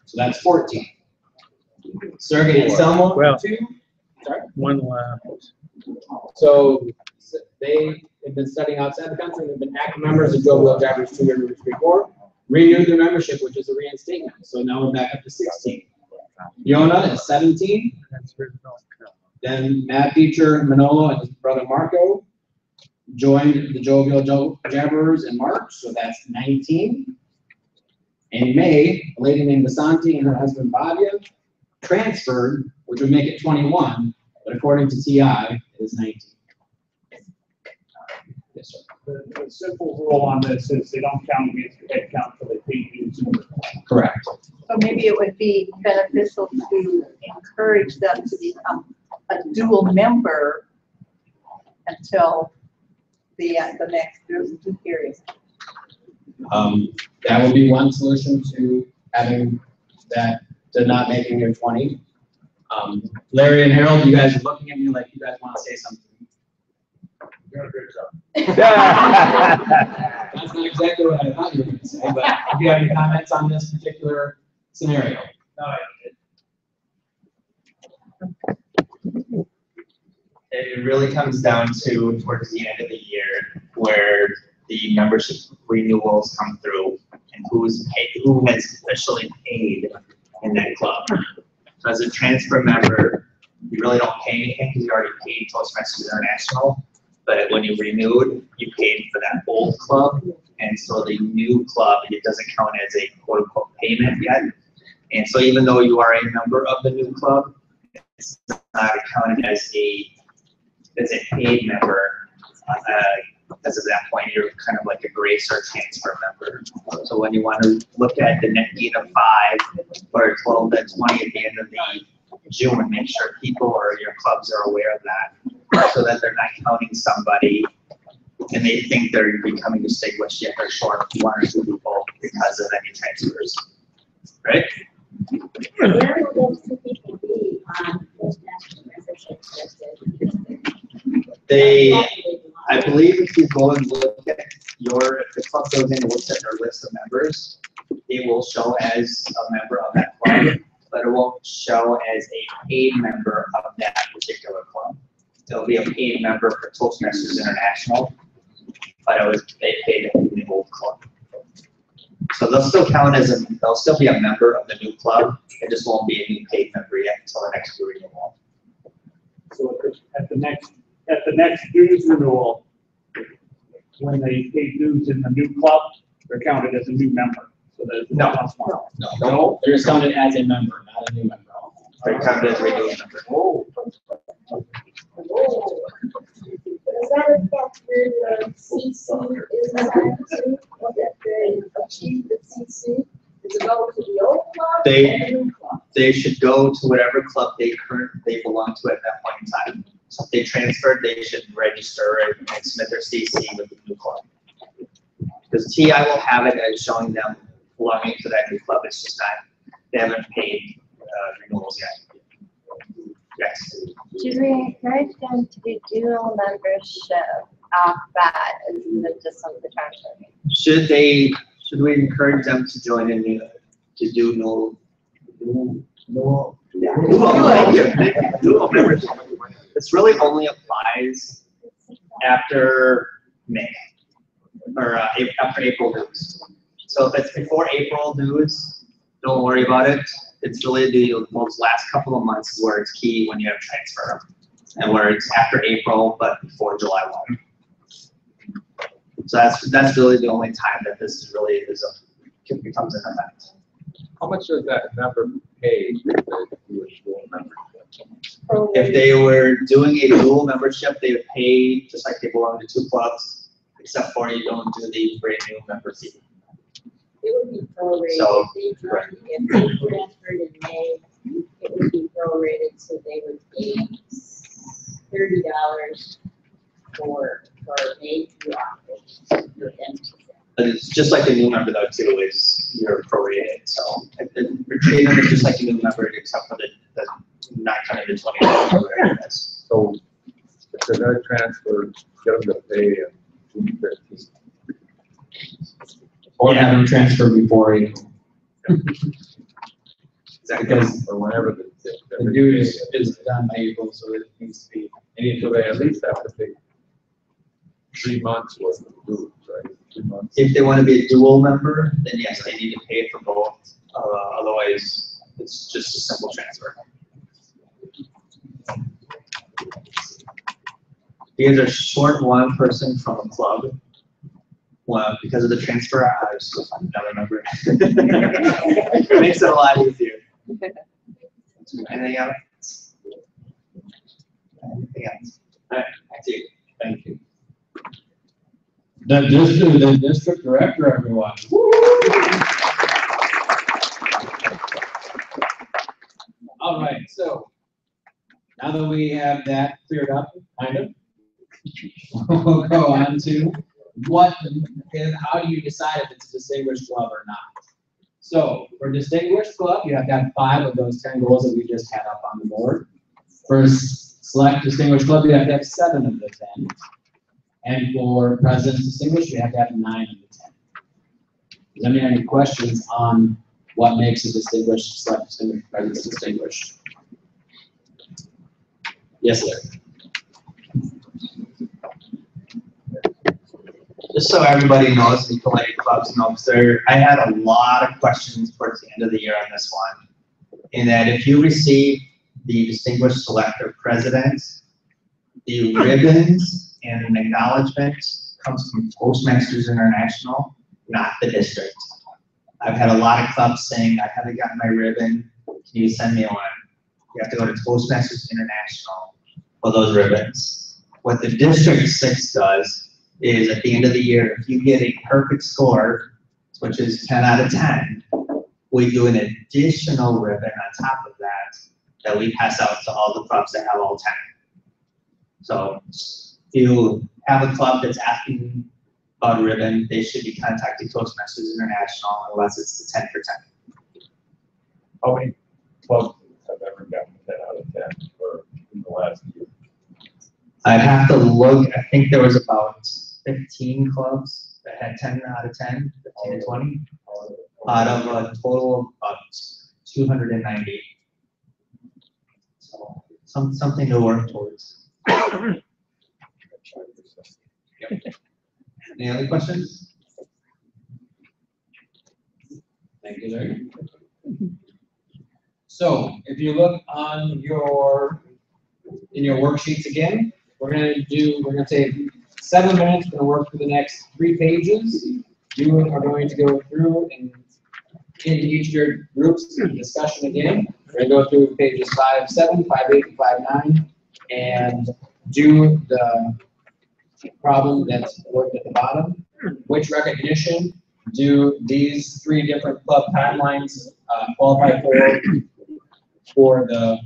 So that's 14. Sergey and Selma,
Well,
2. Sorry?
1 left.
So they have been studying outside the country. They've been active members of Jovial Jabbers 2 years before. Renewed their membership, which is a reinstatement. So now we're back up to 16. Yona is 17. Then math teacher Manolo and his brother Marco joined the Jovial Jabberers in March, so that's 19. In May, a lady named Asante and her husband Bavia transferred, which would make it 21, but according to TI, it is 19. Yes, sir.
The simple rule on this is they don't count against the head count until they pay dues.
Correct.
So maybe it would be beneficial to encourage them to become a dual member until the next due period.
That would be one solution to having that, to not making your 20. Larry and Harold, you guys are looking at me like you guys want to say something. That's not exactly what I thought you were going to say, but if you have any comments on this particular scenario.
It really comes down to towards the end of the year where the membership renewals come through and who has officially paid in that club. So as a transfer member, you really don't pay anything because you already paid Toastmasters International. But when you renewed, you paid for that old club. And so the new club, it doesn't count as a quote unquote payment yet. And so even though you are a member of the new club, it's not counted as a paid member. Because at that point, you're kind of like a grace or transfer member. So when you want to look at the net gain of 5 or 12 to 20 at the end of the June, make sure people or your clubs are aware of that, so that they're not counting somebody and they think they're becoming distinguished yet they're short 1 or 2 people because of any transfers, right?
Where will those 2 people be on Toastmasters membership listed?
They, I believe if you go and look at if the club goes in and looks at their list of members, it will show as a member of that club, but it won't show as a paid member of that particular club. It'll be a paid member for Toastmasters International, but they paid in the old club. So they'll still count as they'll still be a member of the new club. It just won't be a new paid member yet until the next renewal.
So at the next dues renewal, when they pay dues in the new club, they're counted as a new member. So there's
No, they're just counted as a member, not a new member.
They're counted as renewal members.
Oh. Does that affect the CC is assigned to, or that they achieve the CC? Does it go to the old club?
They should go to whatever club they belong to at that point in time. So if they transferred, they should register and submit their CC with the new club. Because TI will have it as showing them belonging to that new club. It's just not, they haven't paid renewals yet. Yes.
Should we encourage them to do dual membership off that instead of just some of the transfer?
Should we encourage them to join in to do dual membership? This really only applies after May or after April news. So if it's before April news, don't worry about it. It's really those last couple of months where it's key when you have transfer, and where it's after April but before July 1. So that's really the only time that this is really becomes an event.
How much does that member pay if they do a dual membership?
If they were doing a dual membership, they would pay just like they belong to 2 clubs, except for you don't do the brand new member fee.
It would be prorated.
So,
If they transferred in May, it would be prorated, so they would pay $30 for May through October for them to.
But it's just like a new member though too, is you're prorated. So you're treating them just like a new member except for the not coming to 20 or whatever it is.
So if they're going to transfer, get them to pay June 15th.
Or have them transfer before April. Because
or whenever
the due is done by April, so it needs to be.
So they at least have to pay 3 months worth of dues, right? 2 months.
If they want to be a dual member, then yes, they need to pay for both. Otherwise, it's just a simple transfer. Because they're short one person from a club, well, because of the transfer, I just go find another member. It makes it a lot easier. Anything else? Anything else? All right, thank you.
Thank you. The district director, everyone. All right, so now that we have that cleared up, kind of, we'll go on to what and how do you decide if it's a distinguished club or not. So for distinguished club, you have to have 5 of those 10 goals that we just had up on the board. For select distinguished club, you have to have 7 of the 10. And for president's distinguished, you have to have 9 of the 10. Does anyone have any questions on what makes a distinguished, select distinguished, president's distinguished? Yes, sir.
Just so everybody knows, the Collegiate Clubs knows, I had a lot of questions towards the end of the year on this one. In that if you receive the Distinguished Selector President, the ribbons and an acknowledgement comes from Toastmasters International, not the district. I've had a lot of clubs saying, I haven't gotten my ribbon, can you send me one? You have to go to Toastmasters International for those ribbons. What the District 6 does is at the end of the year, if you get a perfect score, which is 10 out of 10, we do an additional ribbon on top of that we pass out to all the clubs that have all 10. So if you have a club that's asking about a ribbon, they should be contacting Toastmasters International unless it's the 10 for 10.
How many clubs have ever gotten 10 out of 10 in the last year?
I'd have to look, I think there was about 15 clubs that had 10 out of 10, 15 to 20, out of a total of about 290. So something to work towards. Yep. Any other questions?
Thank you, Larry. So if you look on in your worksheets again, we're gonna take 7 minutes, we're gonna work through the next 3 pages. You are going to go through and into each of your groups, discussion again. We're gonna go through pages 5.7, 5.8, and 5.9, and do the problem that's worked at the bottom. Which recognition do these three different club timelines qualify for the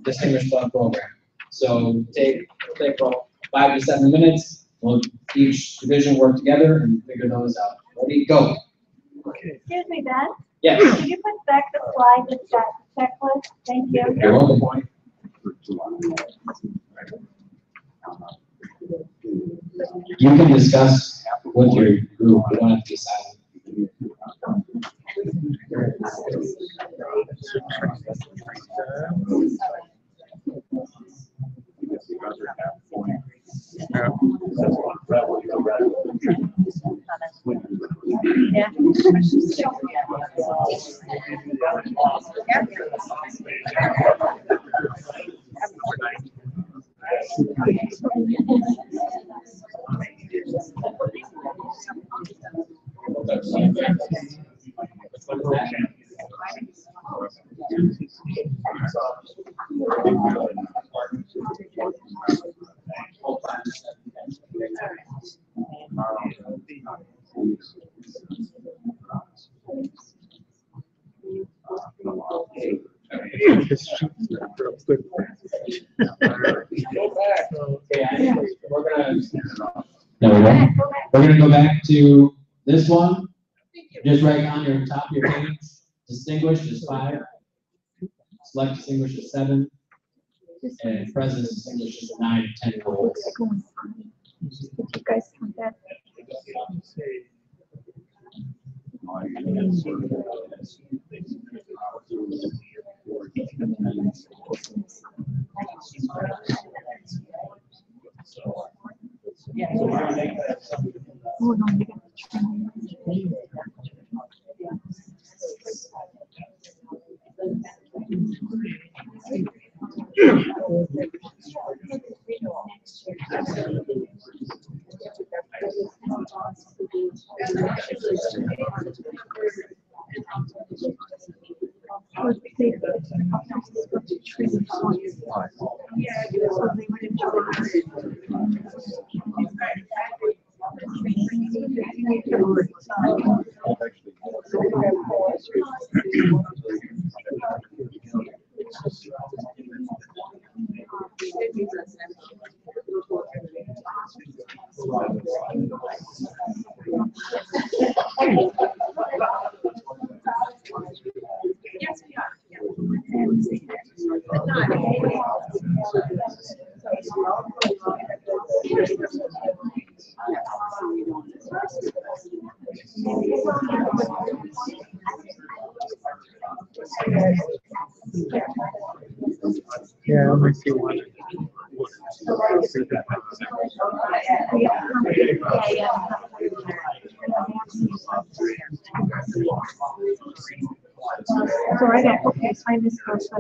Distinguished Club program? So take about 5 to 7 minutes. We'll each division work together and figure those out. Ready, go.
Excuse me, Ben?
Yes.
Can you put back the slide with that checklist? Thank you.
You're welcome. You can discuss with your group. You don't have to be silent.
Yeah.
We're gonna go back to this one. Just write on your top of your page, distinguished is 5, select distinguished is 7, and present distinguished is 9 and 10 goals.
Did you guys count that? Oh, no, you got
Yes, we are.
Yeah, let me see one.
So I got, okay, so I missed those.
I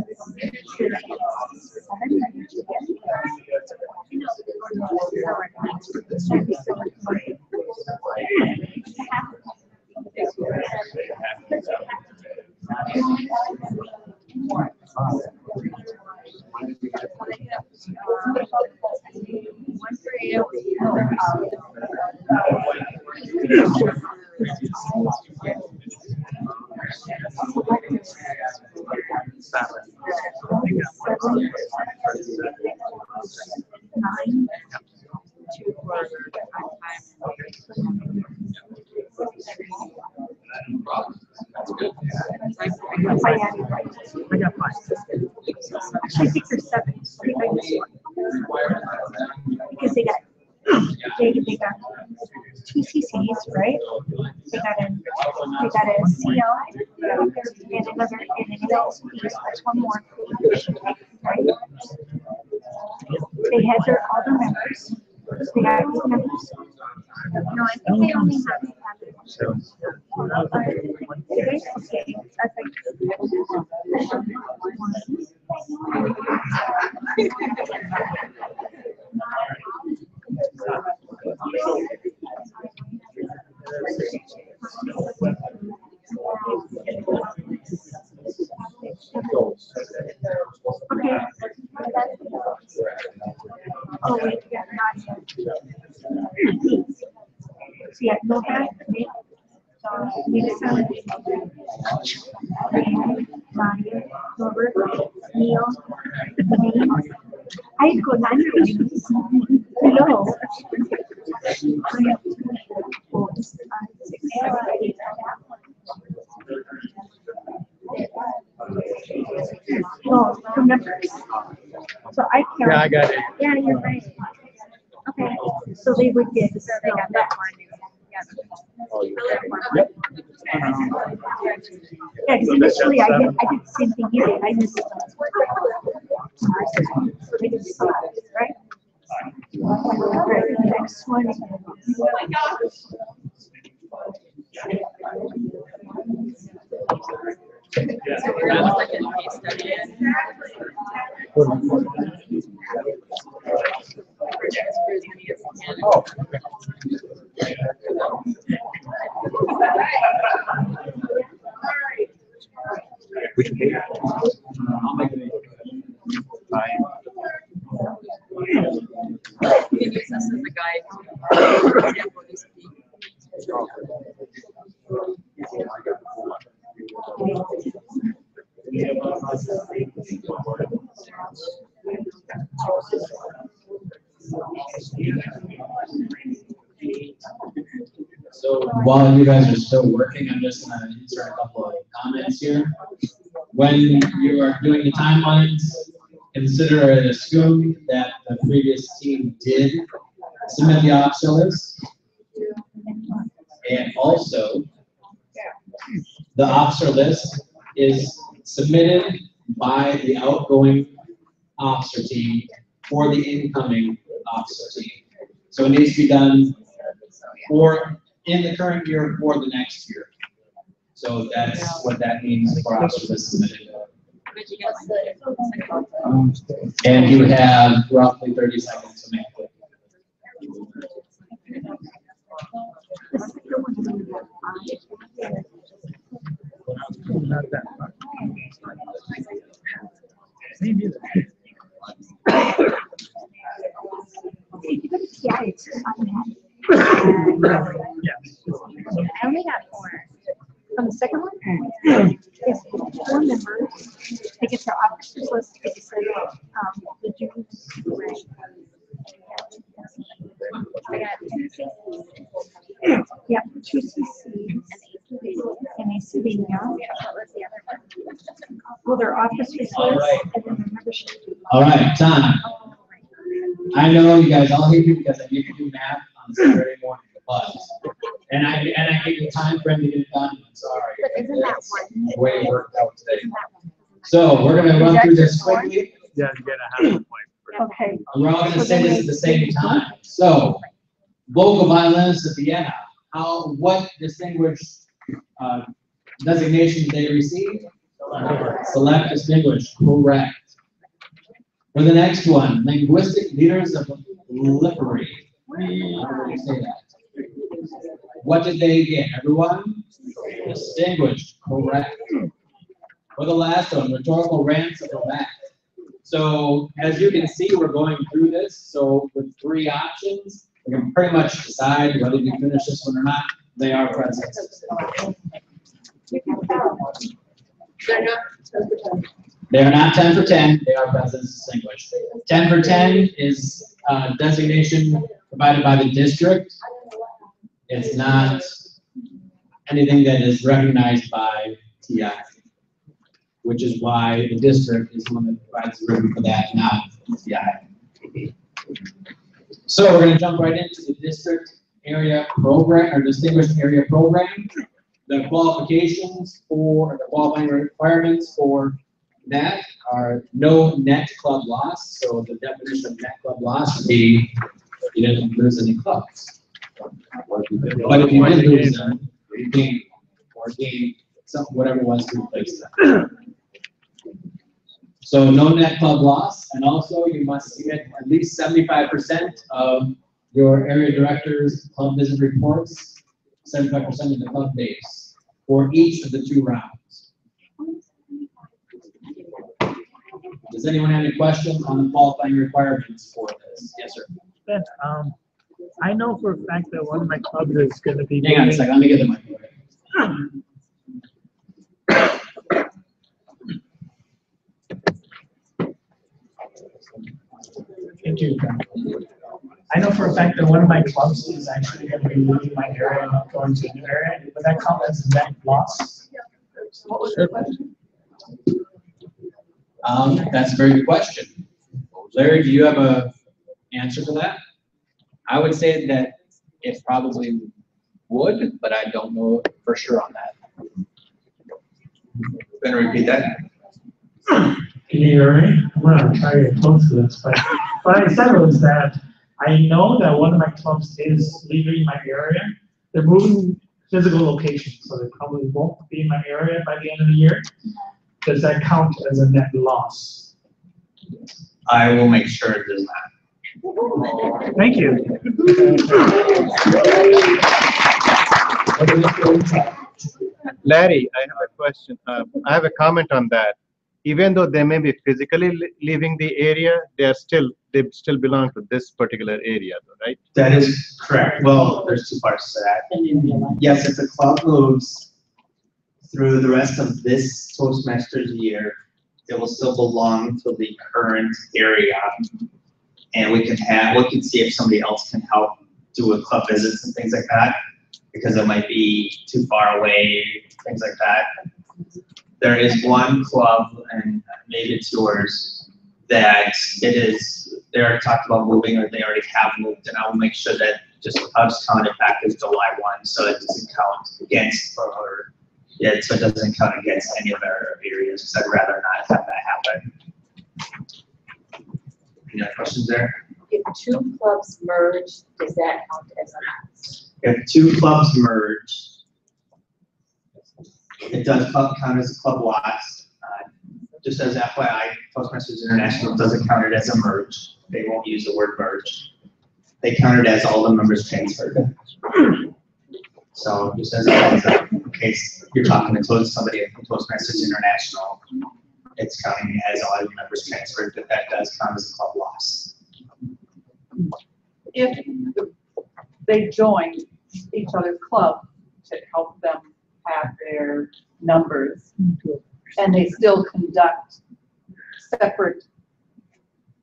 got 5.
I think there's 7. I think I missed one. Because they got 2 CCs, right? They got a CL and another, and an LC, there's one more. Right? They had all their members. They got 8 members. No, I think they only have 7. Okay, that's like Okay. Oh, wait, yeah, not yet. So yeah, no back, Nixon, Ryan, Robert, Neil, Denise. I go down your names. Hello. No, remember. So I count.
Yeah, I got it.
Yeah, you're right. Okay, so they would get, so they got that one.
Yep.
Yeah, because initially I did the same thing here, I missed it. So they just saw it, right? Right, the next one.
Oh. Which page? I'll make it. Fine.
You can use this as a guide.
So while you guys are still working, I'm just gonna insert a couple of comments here. When you are doing the timelines, consider it assumed that the previous team did submit the officer list. And also, the officer list is submitted by the outgoing officer team for the incoming officer team. So it needs to be done for in the current year or the next year. So that's what that means for officer list submitted. And you have roughly 30 seconds to make it.
Not that much.
If you go to TI, it's just on that.
Yes.
I only got 4. On the second one, it's 4 members. They get their officers list, they say, the duties. I got 2 CCs. Yeah, 2 CCs. And a civilian. What was the other one? Well, their officers list and then the membership.
All right, time. I know you guys all hate me because I make you do math on Saturday morning, but I gave you time frame to get it done. I'm sorry.
But isn't that one?
The way it worked out today. So we're gonna run through this quickly.
Yeah, you get a half a point.
Okay.
And we're all gonna say this at the same time. So, vocal violence at Vienna. What distinguished designation did they receive? Select distinguished, correct. For the next one, linguistic leaders of Lippery. How do you say that? What did they get? Everyone? Distinguished, correct. For the last one, rhetorical rants of Rabat. So as you can see, we're going through this. So with 3 options, we can pretty much decide whether you finish this one or not. They are present. They are not 10 for 10. They are present distinguished. 10 for 10 is designation provided by the district. It's not anything that is recognized by TI, which is why the district is the one that provides the ribbon for that, not TI. So we're going to jump right into the district area program or distinguished area program. The qualifications for the qualifying requirements for that are no net club loss. So the definition of net club loss would be you didn't lose any clubs. But if you did lose them, you gained or gained whatever was to replace them. So no net club loss, and also you must get at least 75% of your area director's club visit reports, 75% of the club base. for each of the 2 rounds. Does anyone have any questions on the qualifying requirements for this? Yes, sir.
Ben, I know for a fact that one of my clubs is going to be.
Hang on a second, let me get the mic.
Thank you. I know for a fact that one of my clubs is actually going to be leaving my area and not going to a new area. Would that count as a net loss?
What was the question?
That's a very good question. Larry, do you have a answer for that? I would say that it probably would, but I don't know for sure on that.
Gonna repeat that?
Can you hear me? I'm gonna try to get close to this, but what I said was that I know that one of my clubs is leaving my area. They're moving physical locations, so they probably won't be in my area by the end of the year. Does that count as a net loss?
I will make sure it does not.
Thank you.
Larry, I have a question. I have a comment on that. Even though they may be physically leaving the area, they still belong to this particular area, right?
That is correct. Well, there's 2 parts to that. Yes, if the club moves through the rest of this Toastmasters year, it will still belong to the current area. And we can see if somebody else can help do a club visits and things like that, because it might be too far away, things like that. There is one club, and maybe it's yours, that they're talked about moving, or they already have moved, and I will make sure that I'll just count it back as July 1, so it doesn't count against, so it doesn't count against any of our areas, because I'd rather not have that happen. Any other questions there?
If 2 clubs merge, does that count as a loss?
If 2 clubs merge, it does count as a club loss. Just as FYI, Toastmasters International doesn't count it as a merge. They won't use the word merge. They count it as all the members transferred. So just as a heads up, in case you're talking to somebody from Toastmasters International, it's counting as all the members transferred, but that does count as a club loss.
If they join each other's club to help them have their numbers, and they still conduct separate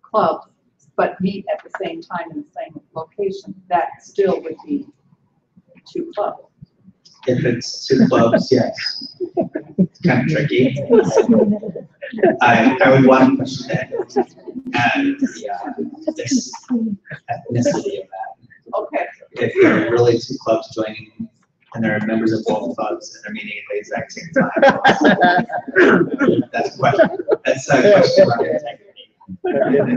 clubs, but meet at the same time in the same location, that still would be 2 clubs.
If it's 2 clubs, yes. It's kind of tricky. I would want to question that and this ethnicity of that.
Okay.
If there are really 2 clubs joining and there are members of both clubs and they're meeting at the exact same time, that's a question. That's a question about integrity.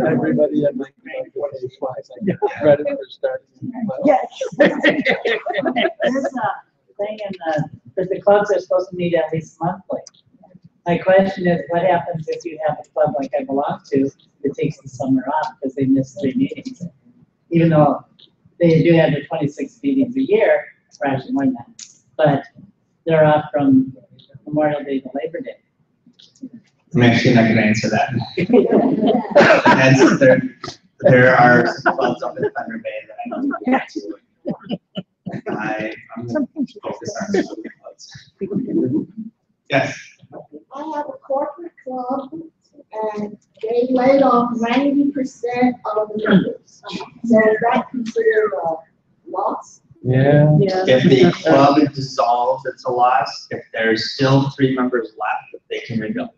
Everybody at like 20 twice. I get credit for starting.
Yes. There's a thing that the clubs are supposed to meet at least monthly. My question is, what happens if you have a club like I belong to that takes the summer off because they miss 3 meetings? Even though they do have their 26 meetings a year, or actually more than that, but they're off from Memorial Day to Labor Day.
I'm actually not going to answer that. There are some clubs up in Thunder Bay that I don't get to. I'm focused on social clubs. Yes.
I have a corporate club, and they laid off 90% of the members. So is that considered a loss?
Yeah. If the club is dissolved, it's a loss. If there's still 3 members left, they can rebuild.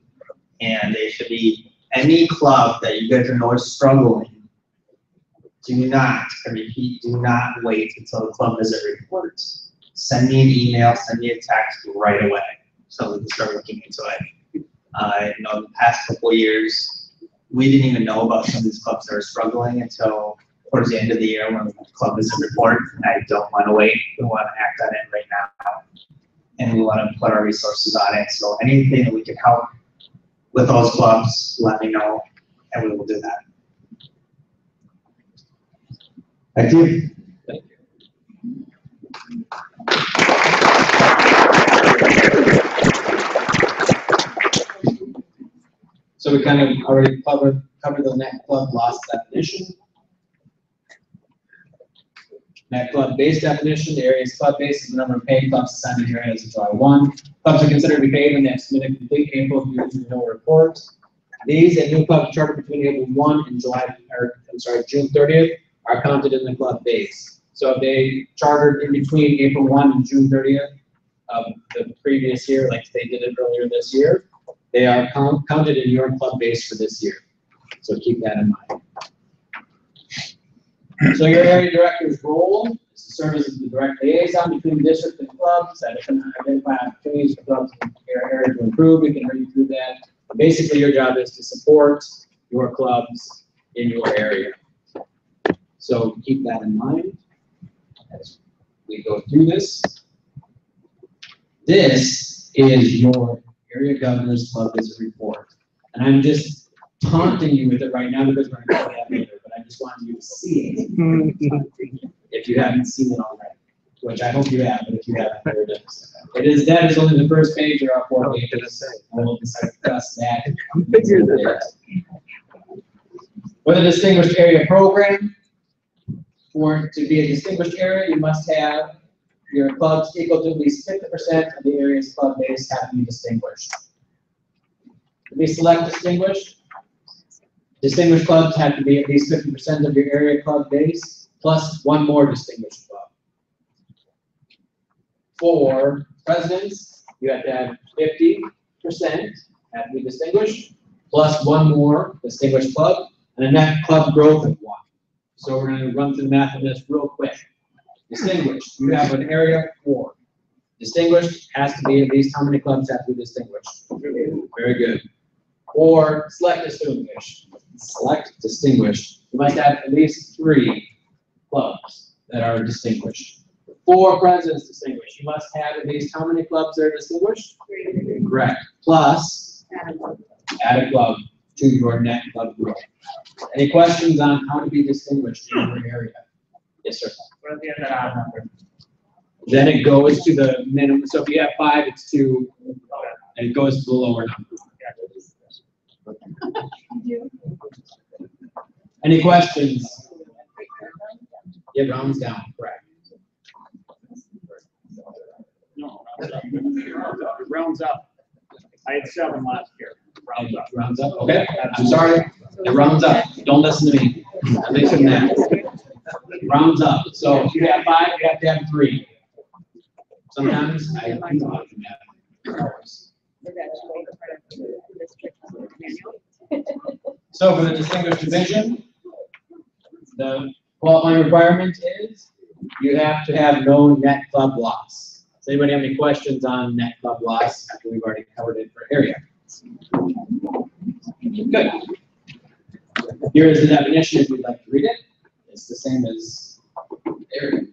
And they should be, any club that you guys know is struggling, do not wait until the club visit reports. Send me an email, send me a text right away so we can start looking into it. I know the past couple of years, we didn't even know about some of these clubs that are struggling until towards the end of the year when the club visit report. And I don't want to wait. We want to act on it right now. And we want to put our resources on it. So anything that we can help with those clubs, let me know, and we will do that. Thank you.
So we kind of already covered the net club loss definition. Net club base definition, the area is club base is the number of paid clubs assigned in the area as of July 1. Clubs are considered to be paid when they have submitted complete April renewal report. These and new clubs chartered between April 1 and June 30th are counted in the club base. So if they chartered in between April 1 and June 30th of the previous year, like they did it earlier this year, they are counted in your club base for this year. So keep that in mind. So your area director's role is to serve as the direct liaison between the district and clubs, that can identify opportunities for clubs in your area to improve. We can read through that. Basically, your job is to support your clubs in your area. So keep that in mind as we go through this. This is your area governor's club visit report. And I'm just taunting you with it right now because we're going to go that later, but I just wanted you to see it if you haven't seen it already, which I hope you have, but if you haven't, there it is. That is only the first page, there are 4 pages. We'll discuss that. With a distinguished area program, for it to be a distinguished area, you must have your clubs equal to at least 50% of the area's club base have to be distinguished. To be select distinguished, distinguished clubs have to be at least 50% of your area club base, plus 1 more distinguished club. For presidents, you have to have 50% have to be distinguished, plus 1 more distinguished club, and a net club growth of 1. So we're going to run through the math on this real quick. Distinguished, you have an area 4. Distinguished has to be at least how many clubs have to be distinguished? Very good. Or select distinguished. Select distinguished. You must have at least 3 clubs that are distinguished. For presidents distinguished, you must have at least how many clubs that are distinguished? 3. Correct. Plus, add a club to your net club growth. Any questions on how to be distinguished in your area? Yes, sir.
What if you have that odd number?
Then it goes to the minimum. So if you have 5, it's 2, and it goes to the lower number. Any questions? Yeah, rounds down, correct.
No, it rounds up. I had 7 last year. Rounds up.
Rounds up, okay. I'm sorry. It rounds up. Don't listen to me. At least in that. Rounds up. So if you have 5, you have to have 3. Sometimes I do know how to do that. So for the distinguished division, the qualifying requirement is you have to have no net club loss. Does anybody have any questions on net club loss after we've already covered it for area? Good. Here is the definition if you'd like to read it. It's the same as area.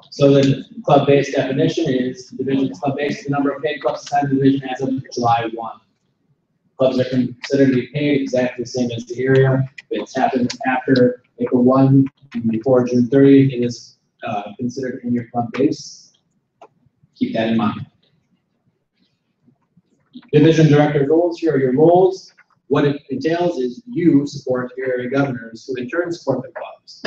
So the club base definition is the division's club base is the number of paid clubs assigned to the division as of July 1. Clubs are considered to be paid exactly the same as the area. If it's happened after April 1 and before June 30th, it is considered in your club base. Keep that in mind. Division director roles, here are your roles. What it entails is you support your area governors who in turn support the clubs.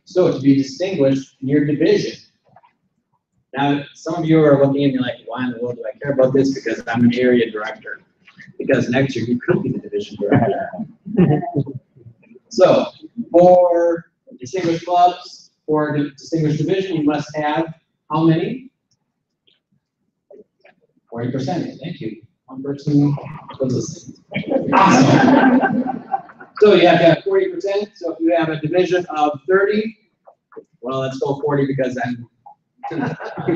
So to be distinguished in your division. Now, some of you are looking at me like, why in the world do I care about this? Because I'm an area director. Because next year you could be the division director. So for distinguished clubs, for the distinguished division, you must have how many? 40%. Thank you. One person was listening. Awesome. So you have to have 40%. So if you have a division of 30, well, let's go 40 because I'm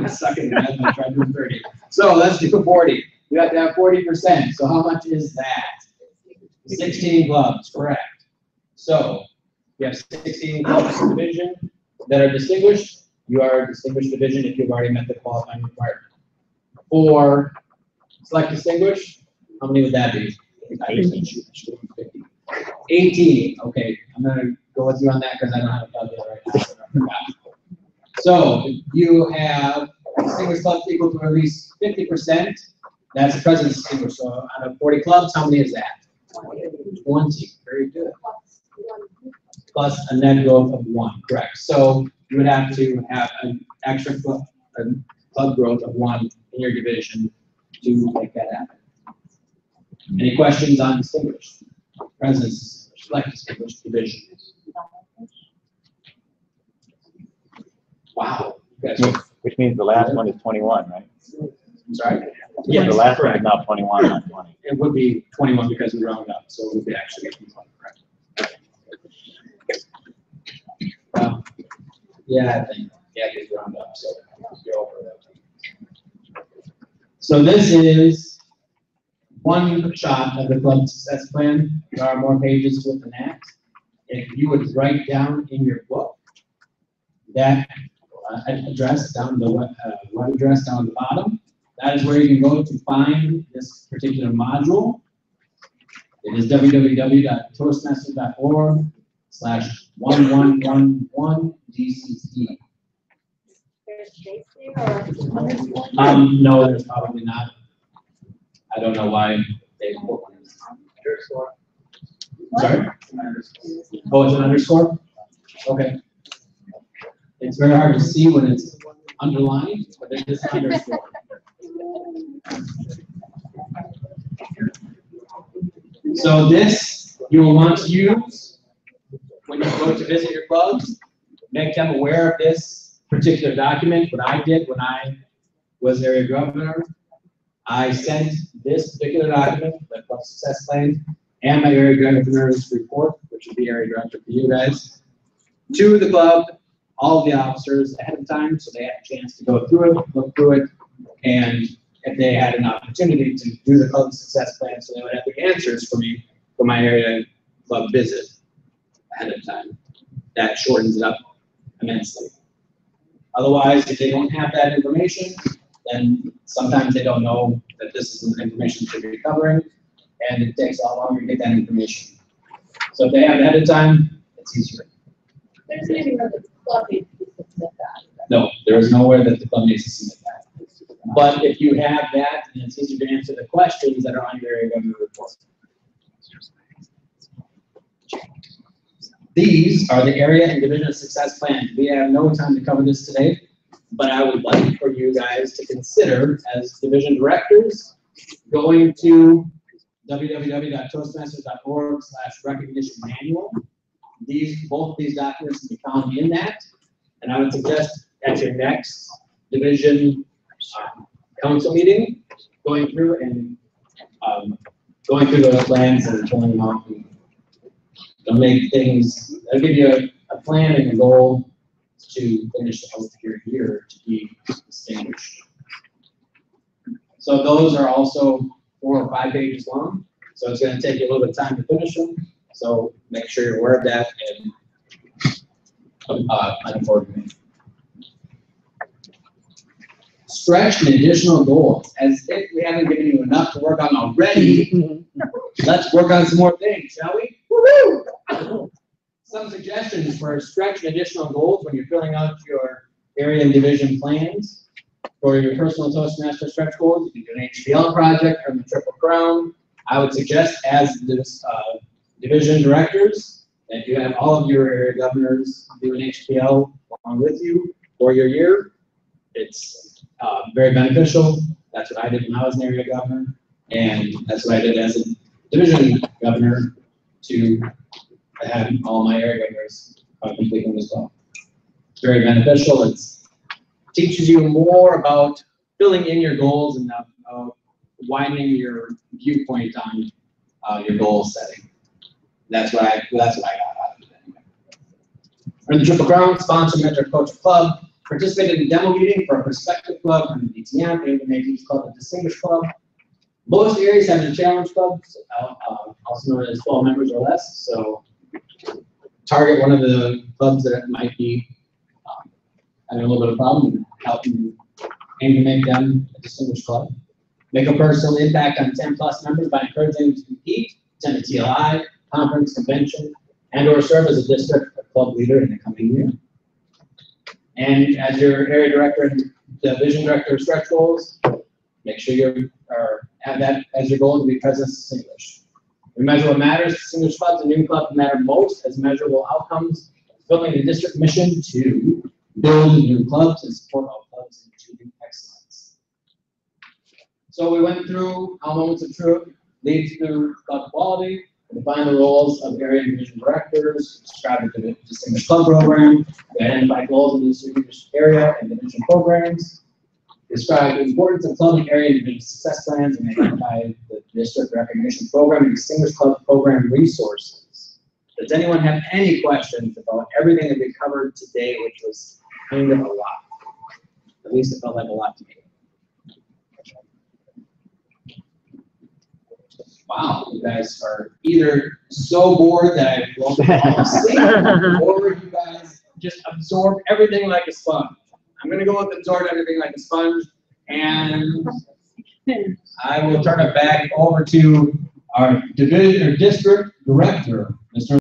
sucking in that. I'm trying to do 30. So let's do 40. You have to have 40%. So how much is that? 16 clubs, correct. So you have 16 clubs in division that are distinguished. You are a distinguished division if you've already met the qualifying requirement. For select distinguished, how many would that be? 18. Okay, I'm going to go with you on that because I don't have a calculator right now. So if you have distinguished clubs equal to at least 50%, that's the president's distinguished. So out of 40 clubs, how many is that? 20. Very good. Plus a net growth of 1. Correct. So you would have to have an extra club growth of 1 in your division to make that happen. Any questions on distinguished? President's select distinguished division. Wow.
Which means the last one is 21, right?
I'm sorry?
Yeah,
Yes,
the last
correct.
one is now 21, not 20.
It would be 21 because we round up, so it would be actually 21, correct? Yeah, I think, yeah, because round up, so go over that. So this is one shot of the club success plan. There are more pages to it than that. If you would write down in your book that address down the web address down the bottom, that is where you can go to find this particular module. It is www.toastmasters.org/1111DCC. No, there's probably not. I don't know why they put one. Sorry? Oh, it's an underscore? Okay. It's very hard to see when it's underlined, but it is an underscore. So this you will want to use when you go to visit your clubs. Make them aware of this particular document. What I did when I was area governor, I sent this particular document, the club success plan, and my area governor's report, which would be area director for you guys, to the club, all of the officers ahead of time, so they had a chance to go through it, look through it, and if they had an opportunity to do the club success plan, so they would have the answers for me for my area club visit ahead of time. That shortens it up immensely. Otherwise, if they don't have that information, then sometimes they don't know that this is the information they should be covering, and it takes a lot longer to get that information. So if they have it ahead of time, it's easier.
There's anything that the club needs to submit that.
No, there is nowhere that the club needs to submit that. But if you have that, then it's easier to answer the questions that are on your area government report. These are the area and division success plans. We have no time to cover this today, but I would like for you guys to consider, as division directors, going to www.toastmasters.org/recognition manual. Both of these documents can be found in that, and I would suggest at your next division council meeting, going through those plans and pulling them out. They'll make things, they'll give you a plan and a goal to finish out your year to be distinguished. So those are also 4 or 5 pages long, so it's going to take you a little bit of time to finish them. So make sure you're aware of that and plan forward. Stretch and additional goals. As if we haven't given you enough to work on already, let's work on some more things, shall we? Woo-hoo! Some suggestions for stretch and additional goals when you're filling out your area and division plans. For your personal Toastmaster stretch goals, you can do an HPL project or the Triple Crown. I would suggest, as this division directors, that you have all of your area governors do an HPL along with you for your year. It's very beneficial. That's what I did when I was an area governor, and that's what I did as a division governor to have all my area governors complete them as well. It's very beneficial. It teaches you more about filling in your goals and widening your viewpoint on your goal setting. That's what I got out of it anyway. Earn the Triple Crown, sponsor Mentor Coach Club, participated in a demo meeting for a prospective club on the DTM, able to make each club a distinguished club. Most areas have a challenge club, also known as 12 members or less. So target one of the clubs that might be having a little bit of problem and help them aim to make them a distinguished club. Make a personal impact on 10+ members by encouraging them to compete, attend a TLI, conference, convention, and/or serve as a district or club leader in the coming year. And as your area director and division director of stretch goals, make sure you have that as your goal to be present and distinguished. We measure what matters. Distinguished clubs and new clubs matter most as measurable outcomes, fulfilling the district mission to build new clubs and support all clubs in achieving excellence. So we went through how moments of truth lead to club quality, define the roles of area and division directors, describe the distinguished club program, identify goals in the distinguished area and division programs, describe the importance of club and area and division success plans, and identify the district recognition program and distinguished club program resources. Does anyone have any questions about everything that we covered today, which was kind of a lot? At least it felt like a lot to me. Wow, you guys are either so bored that I've blown asleep, or you guys just absorb everything like a sponge. I'm gonna go with absorb everything like a sponge, and I will turn it back over to our division or district director, Mr.